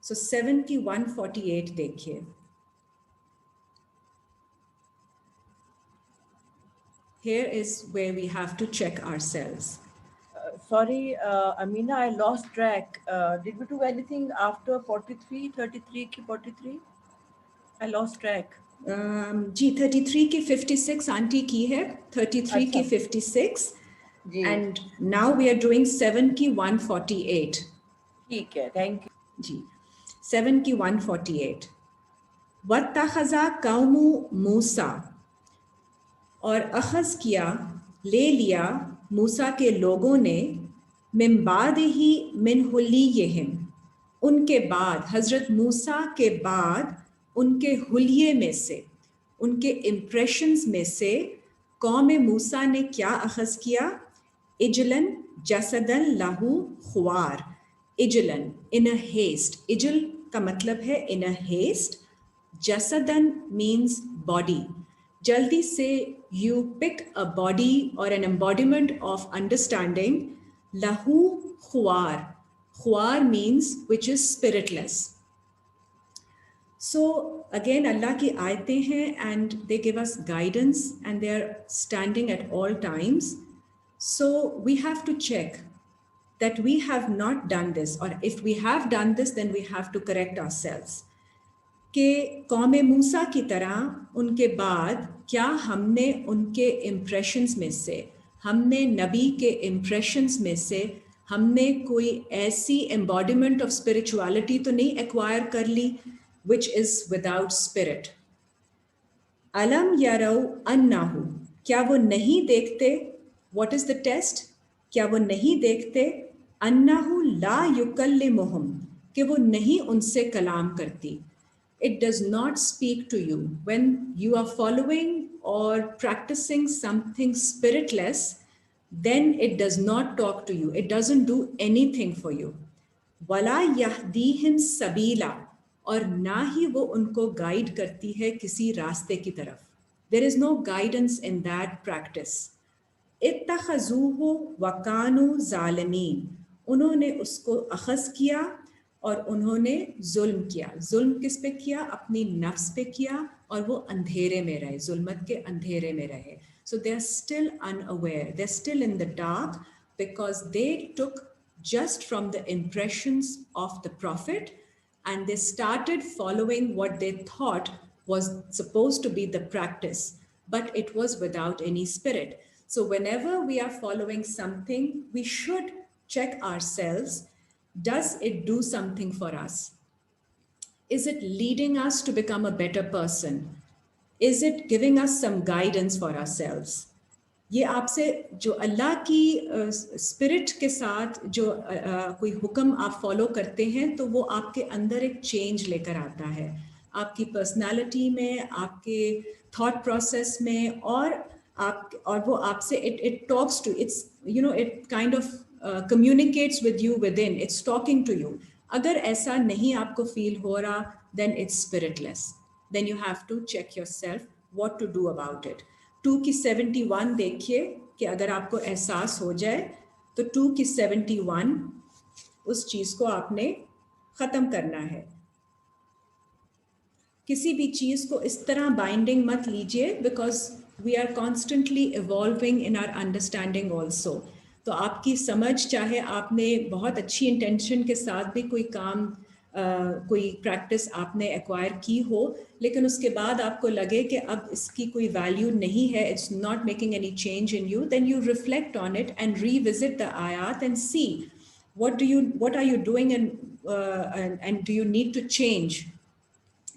So 7 की 148 देखिए. Here is where we have to check ourselves. Sorry, Amina, I lost track. Did we do anything after 43, 33 ki 43? I lost track. जी 33 की 56 aunty की है, 33 की 56, and now we are doing 7 की 148. ठीक है, thank you. जी 7 की 148. वत्तखज़ा कौमु मूसा, और अखज़ किया, ले लिया मूसा के लोगों ने, मिन बादिही मिन हुलियहिम, उनके बाद, हज़रत मूसा के बाद उनके हुलिये में से, उनके इम्प्रेशंस में से कौम मूसा ने क्या अखज़ किया? इजलन जसदन लहू ख्वार. इजलन, इन अ हेस्ट. इजल का मतलब है इन अ हेस्ट. जसदन means body. jaldi se you pick a body or an embodiment of understanding. Lahu khuar. Khuar means which is spiritless. So again, Allah ki aaytein hain and they give us guidance and they are standing at all times. So we have to check that we have not done this, or if we have done this, then we have to correct ourselves. कि कौम मूसा की तरह उनके बाद क्या हमने उनके impressions में से, हमने नबी के इम्प्रेशंस में से हमने कोई ऐसी एम्बॉडीमेंट ऑफ स्पिरिचुअलिटी तो नहीं एक्वायर कर ली विच इज़ विदाउट स्पिरिट. अलम यरौ अन्नहु, क्या वो नहीं देखते? What is the test? क्या वो नहीं देखते? अन्नहु ला युकल्लिमुहुम, कि वो नहीं उनसे कलाम करती. It does not speak to you. When you are following or practicing something spiritless, then it does not talk to you. It doesn't do anything for you. Wala yahdihim sabila, और ना ही वो उनको गाइड करती है किसी रास्ते की तरफ. There is no guidance in that practice. इत्तखज़ूहु वकानु ज़ालिमीन, उन्होंने उसको अखज़ किया और उन्होंने जुल्म किया. जुल्म किस पे किया? अपनी नफ्स पे किया, और वो अंधेरे में रहे, जुल्मत के अंधेरे में रहे. So they are still unaware, they're still in the dark because they took just from the impressions of the Prophet and they started following what they thought was supposed to be the practice, but it was without any spirit. So whenever we are following something, we should check ourselves. Does it do something for us? Is it leading us to become a better person? Is it giving us some guidance for ourselves? ये आपसे जो अल्लाह की spirit के साथ जो कोई हुक्म आप फॉलो करते हैं तो वो आपके अंदर एक चेंज लेकर आता है, आपकी पर्सनालिटी में, आपके थॉट प्रोसेस में, और वो आपसे it talks to, it's you know it kind of communicates with you within, it's talking to you. अगर ऐसा नहीं आपको फील हो रहा, then it's spiritless. Then you have to check yourself what to do about it. 2 की 71 देखिए कि अगर आपको एहसास हो जाए तो 2 की 71 उस चीज को आपने खत्म करना है. किसी भी चीज को इस तरह बाइंडिंग मत लीजिए, because we are constantly evolving in our understanding also. तो आपकी समझ, चाहे आपने बहुत अच्छी इंटेंशन के साथ भी कोई काम कोई प्रैक्टिस आपने एक्वायर की हो, लेकिन उसके बाद आपको लगे कि अब इसकी कोई वैल्यू नहीं है, it's not making any change in you, then you reflect on it and revisit the आयात and see what are you doing, and do you need to change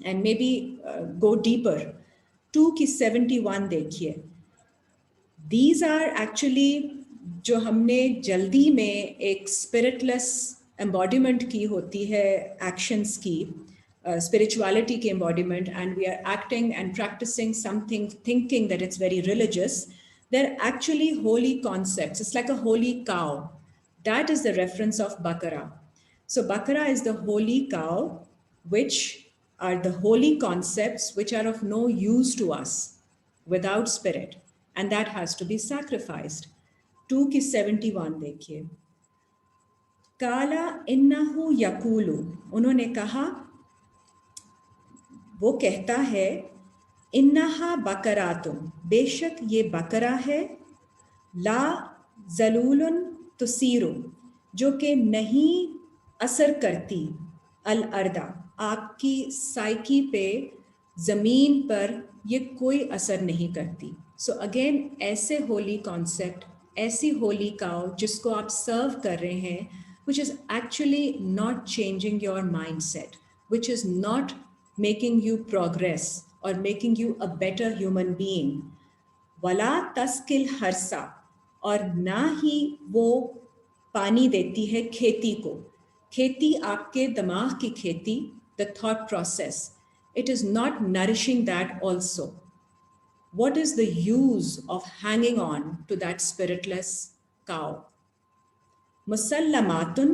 and maybe go deeper. 2 की 71 देखिए. These are actually जो हमने जल्दी में एक स्पिरिटलेस embodiment की होती है एक्शंस की, spirituality की embodiment, and we are acting and practicing something thinking that it's very religious. They're actually holy concepts. It's like a holy cow. That is the reference of Bakara. So Bakara is the holy cow, which are the holy concepts which are of no use to us without spirit, and that has to be sacrificed. 2 की 71 देखिए. काला इन्नहु यकूलु, उन्होंने कहा, वो कहता है, इन्नहा बकरातुम, बेशक ये बकरा है, ला जलूलुन तुसीरु, जो कि नहीं असर करती, अल अर्दा, आपकी साइकी पे, जमीन पर ये कोई असर नहीं करती. सो अगेन ऐसे होली कॉन्सेप्ट, ऐसी होली काउ जिसको आप सर्व कर रहे हैं, which is actually not changing your mindset, which is not making you progress or making you a better human being. वला तस्किल हरसा, और ना ही वो पानी देती है खेती को. खेती आपके दिमाग की खेती, the thought process, it is not nourishing that also. What is the use of hanging on to that spiritless cow? Musallamatun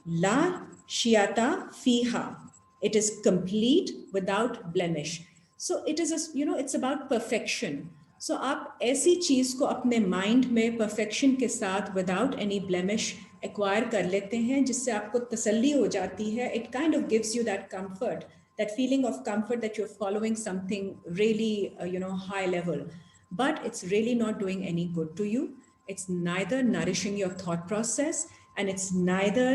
la shiata fiha. It is complete without blemish. So it is it's about perfection. So आप ऐसी चीज को अपने mind में perfection के साथ without any blemish acquire कर लेते हैं, जिससे आपको तसल्ली हो जाती है. It kind of gives you that comfort, that feeling of comfort that you're following something really high level, but it's really not doing any good to you. It's neither nourishing your thought process, and it's neither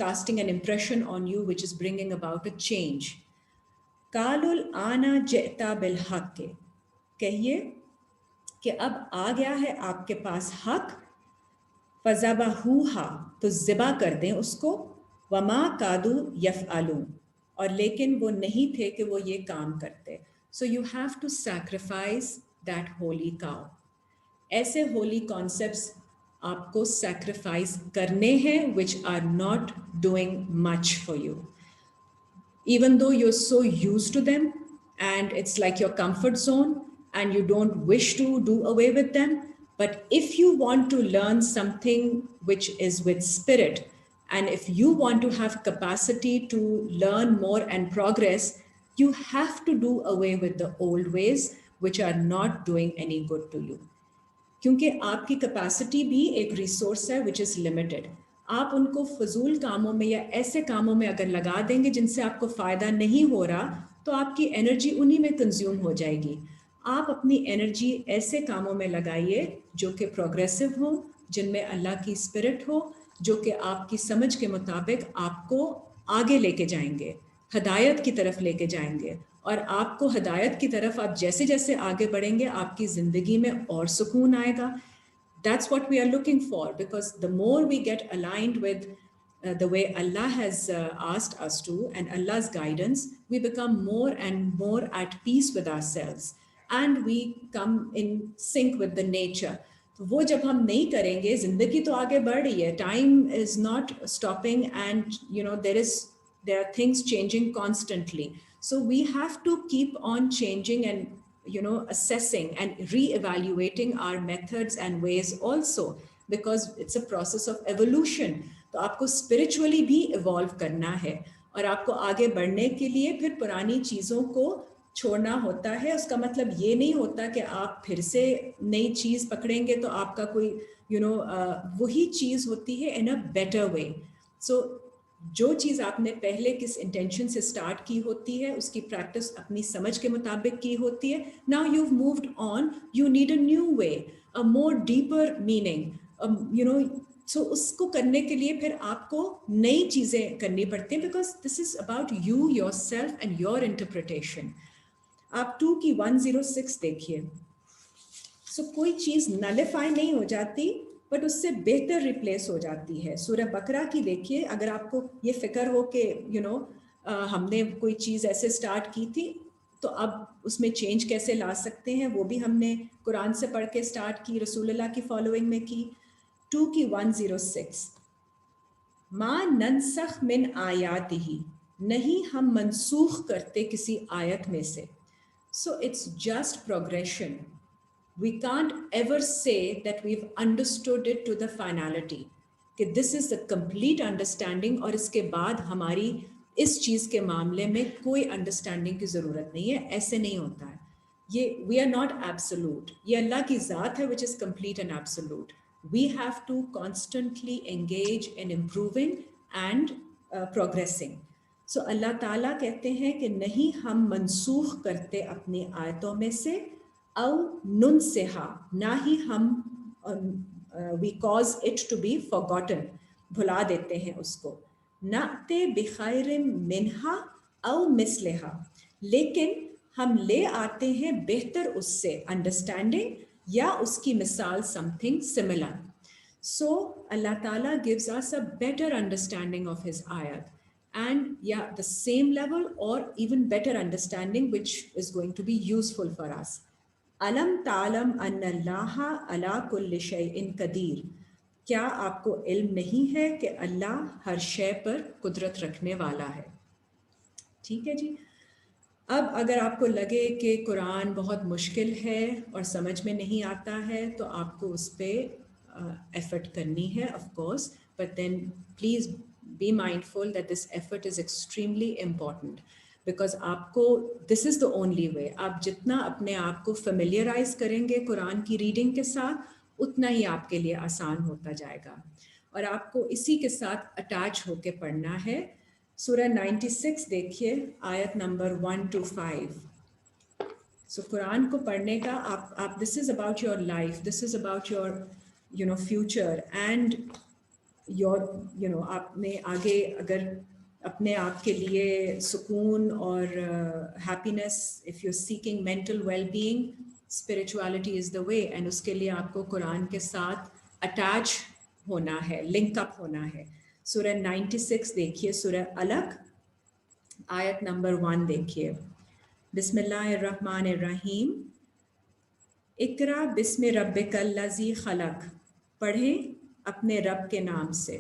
casting an impression on you which is bringing about a change. Kalul ana jeta bil haqq, कहिए कि अब आ गया है आपके पास हक. फज़बहूहा, तो ज़िबा कर दें उसको. वमा कादू यफ़अलून, और लेकिन वो नहीं थे कि वो ये काम करते. So you have to sacrifice that holy cow. ऐसे होली कॉन्सेप्ट्स आपको सैक्रिफाइस करने हैं which are not doing much for you, even though you're so used to them and it's like your comfort zone and you don't wish to do away with them. But if you want to learn something which is with spirit, and if you want to have capacity to learn more and progress, you have to do away with the old ways which are not doing any good to you. क्योंकि आपकी capacity भी एक resource है which is limited. आप उनको फजूल कामों में या ऐसे कामों में अगर लगा देंगे जिनसे आपको फ़ायदा नहीं हो रहा, तो आपकी एनर्जी उन्हीं में कंज्यूम हो जाएगी. आप अपनी एनर्जी ऐसे कामों में लगाइए जो कि प्रोग्रेसिव हो, जिनमें अल्लाह की स्पिरिट हो, जो कि आपकी समझ के मुताबिक आपको आगे लेके जाएंगे, हदायत की तरफ लेके जाएंगे. और आपको हदायत की तरफ आप जैसे जैसे आगे बढ़ेंगे, आपकी ज़िंदगी में और सुकून आएगा. That's what we are looking for, because the more we get aligned with the way Allah has asked us to and Allah's guidance, we become more and more at peace with ourselves. and we come in sync with the nature. तो वो जब हम नहीं करेंगे, जिंदगी तो आगे बढ़ रही है, time is not stopping, and you know there are things changing constantly. So we have to keep on changing and assessing and re-evaluating our methods and ways also, because it's a process of evolution. तो आपको spiritually भी evolve करना है, और आपको आगे बढ़ने के लिए फिर पुरानी चीज़ों को छोड़ना होता है. उसका मतलब ये नहीं होता कि आप फिर से नई चीज़ पकड़ेंगे तो आपका कोई वही चीज़ होती है in a better way. So जो चीज़ आपने पहले किस इंटेंशन से स्टार्ट की होती है, उसकी प्रैक्टिस अपनी समझ के मुताबिक की होती है. Now you have moved on, you need a new way, a more deeper meaning, so उसको करने के लिए फिर आपको नई चीज़ें करनी पड़ती हैं, because this is about you, your self and your interpretation. आप 2 की 106 देखिए. सो कोई चीज़ नलिफाई नहीं हो जाती, बट उससे बेहतर रिप्लेस हो जाती है. सूरह बकरा की देखिए, अगर आपको ये फिक्र हो कि हमने कोई चीज़ ऐसे स्टार्ट की थी तो अब उसमें चेंज कैसे ला सकते हैं, वो भी हमने कुरान से पढ़ के स्टार्ट की, रसूलुल्लाह की फॉलोइंग में की. 2 की 106, मा ननसख मिन आयातिही, नहीं हम मंसूख करते किसी आयत में से. So it's just progression. We can't ever say that we've understood it to the finality, कि this is the complete understanding और इसके बाद हमारी इस चीज़ के मामले में कोई understanding की ज़रूरत नहीं है. ऐसे नहीं होता है. ये we are not absolute. ये अल्लाह की ज़ात है which is complete and absolute. We have to constantly engage in improving and progressing. So अल्लाह ताला कहते हैं कि नहीं हम मनसूख करते अपनी आयतों में से, औ नुनसिहा, ना ही हम we cause it to be forgotten, भुला देते हैं उसको. नाते बिखैरिम मिन्हा औ मिसलिहा, लेकिन हम ले आते हैं बेहतर उससे, अंडरस्टैंडिंग या उसकी मिसाल, something similar. So Allah Ta'ala gives us a better understanding of his ayat, and the same level or even better understanding which is going to be useful for us. अलम तालम अन्नल्लाहा अला कुल्लि शैइन कदीर, क्या आपको इल्म नहीं है कि अल्लाह हर शय पर कुदरत रखने वाला है. ठीक है जी. अब अगर आपको लगे कि कुरान बहुत मुश्किल है और समझ में नहीं आता है, तो आपको उस पर एफर्ट करनी है, of course, but then please be mindful that this effort is extremely important, because आपको this is the only way. आप जितना अपने आप को फेमिलियराइज करेंगे कुरान की रीडिंग के साथ, उतना ही आपके लिए आसान होता जाएगा, और आपको इसी के साथ अटैच होकर पढ़ना है. सूरह 96 देखिए, आयत नंबर 1 to 5. सो कुरान को पढ़ने का आप this is about your life, this is about your future and your आपने आगे अगर अपने आप के लिए सुकून और happiness, if you seeking mental well being, spirituality is the way, and उसके लिए आपको कुरान के साथ अटैच होना है, लिंक अप होना है. सूरह 96 देखिए, सूरह अलक, आयत नंबर 1 देखिए. बिस्मिल्लाहिर्रहमानिर्रहीम. इकरा बिस्मि रब्बिकल्लज़ी खलक, पढ़ें अपने रब के नाम से.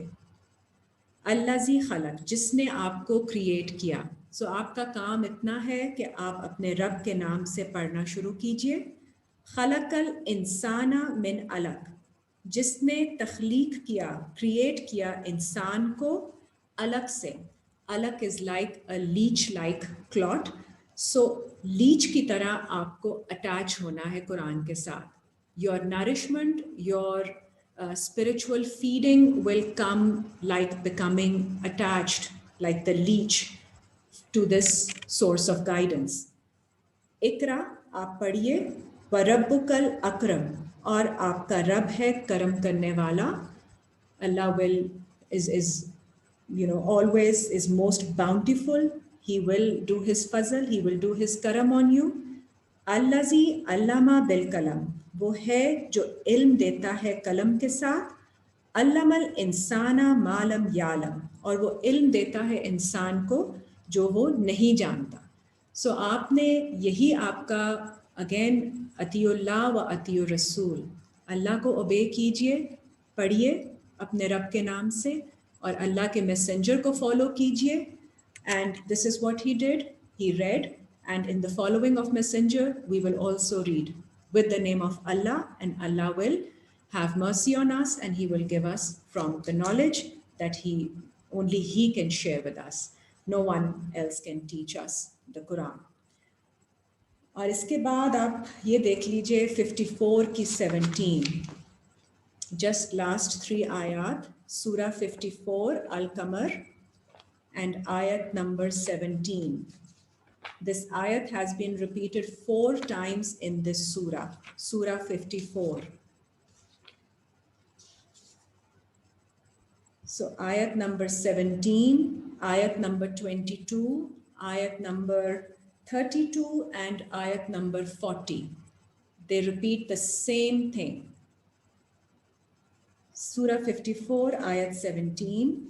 अल्लाज़ी खलक, जिसने आपको क्रिएट किया. सो आपका काम इतना है कि आप अपने रब के नाम से पढ़ना शुरू कीजिए. खलकल इंसाना मिन अलक, जिसने तख्लीक किया, क्रिएट किया इंसान को अलग से. अलक is like a leech like clot. So leech की तरह आपको अटैच होना है कुरान के साथ. Your nourishment, your spiritual feeding will come like becoming attached like the leech to this source of guidance. इकरा, आप पढ़िए. वरब्बुकल अकरम, और आपका रब है करम करने वाला. Allah will is always is most bountiful. He will do his fazl, he will do his karam on you. Allazi allama bil kalam, वो है जो इल्म देता है कलम के साथ. अल्लमल इंसाना मालम यालम, और वो इल्म देता है इंसान को जो वो नहीं जानता. सो आपने यही आपका अगेन अतियुल्लाह व अतियुर रसूल, अल्लाह को ओबे कीजिए, पढ़िए अपने रब के नाम से, और अल्लाह के मैसेंजर को फॉलो कीजिए. And this is what he did. He read, and in the following of messenger, we will also read with the name of Allah, and Allah will have mercy on us, and he will give us from the knowledge that only he can share with us. No one else can teach us the Quran. और इसके बाद आप ये देख लीजिए 54 की 17, just last 3 ayat, surah 54 Al-Qamar and ayat number 17. This ayat has been repeated 4 times in this surah, surah 54. So ayat number 17, ayat number 22, ayat number 32 and ayat number 40. They repeat the same thing. Surah 54, ayat 17.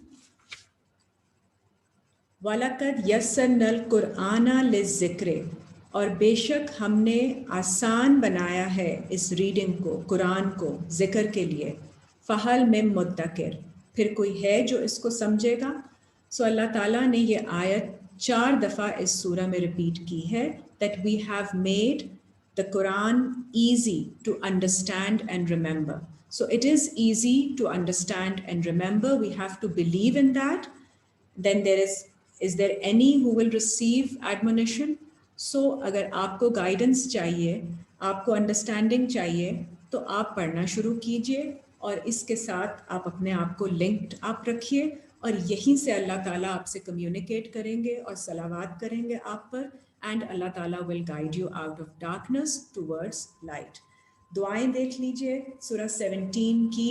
वलकद यस्सरनल कुरआना लिज़्ज़िक्र, और बेशक हमने आसान बनाया है इस reading को, कुरान को जिक्र के लिए. फ़हल में मुद्दकिर, फिर कोई है जो इसको समझेगा. सो अल्लाह ताला ने ये आयत 4 दफ़ा इस सूरह में रिपीट की है, that we have made the Quran easy to understand and remember. So it is easy to understand and remember. We have to believe in that. Then is there any who will receive admonition? So अगर आपको guidance चाहिए, आपको understanding चाहिए, तो आप पढ़ना शुरू कीजिए, और इसके साथ आप अपने आप को linked आप रखिए, और यहीं से अल्लाह ताला आपसे communicate करेंगे और सलावात करेंगे आप पर, and अल्लाह ताला will guide you out of darkness towards light. दुआएं देख लीजिए, सूरह 17 की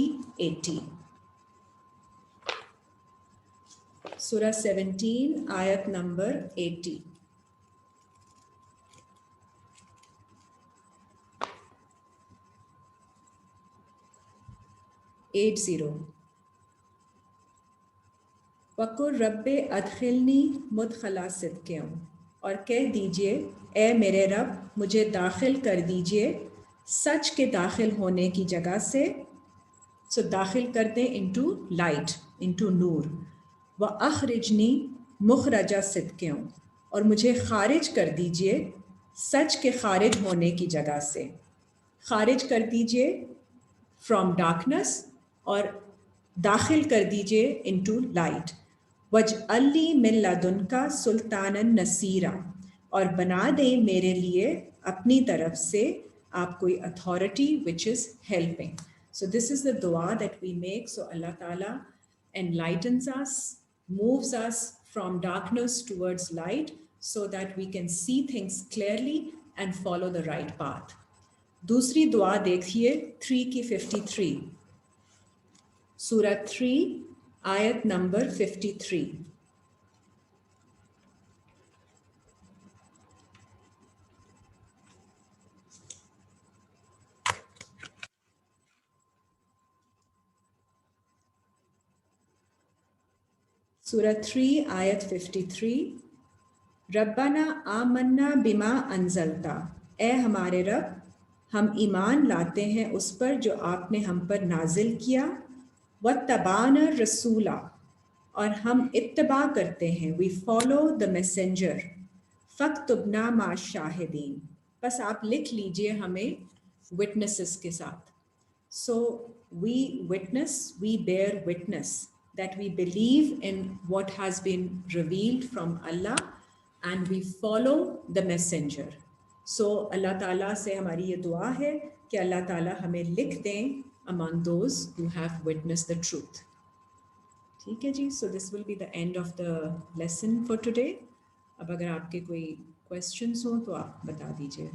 80. Surah 17, ayat number 80. 80. वकुर रब्बे अदखिलनी मुदखला सिद्क़ियों, और कह दीजिए ए मेरे रब मुझे दाखिल कर दीजिए सच के दाखिल होने की जगह से. सो दाखिल कर दें इनटू लाइट, इनटू नूर. व अखरिजनी मुखरजा सिद्क़ियों, और मुझे खारिज कर दीजिए सच के खारिज होने की जगह से. खारिज कर दीजिए फ्रॉम डार्कनेस, और दाखिल कर दीजिए इनटू लाइट. वजअल्ली मिन लदुनका सुल्तानन नसीरा, और बना दे मेरे लिए अपनी तरफ से आप कोई authority which is helping. So this is the dua that we make. So Allah Ta'ala enlightens us, moves us from darkness towards light, so that we can see things clearly and follow the right path. दूसरी दुआ देखिए 3 की 53, Surah 3, ayat number 53. Surah 3, ayat 53. रब्बना Amanna बिमा अंजलता, ए हमारे रब हम ईमान लाते हैं उस पर जो आपने हम पर नाजिल किया. वत्तबाना रसूला, और हम इत्तबा करते हैं, वी फॉलो द मैसेंजर. फक्तुबना मा शाहिदीन, बस आप लिख लीजिए हमें विटनेसेस के साथ. So we witness, we bear witness that we believe in what has been revealed from Allah, and we follow the messenger. So Allah Ta'ala से हमारी ये दुआ है कि Allah Ta'ala हमें लिख दें among those who have witnessed the truth. ठीक है जी. So this will be the end of the lesson for today. अब अगर आपके कोई questions हो तो आप बता दीजिए.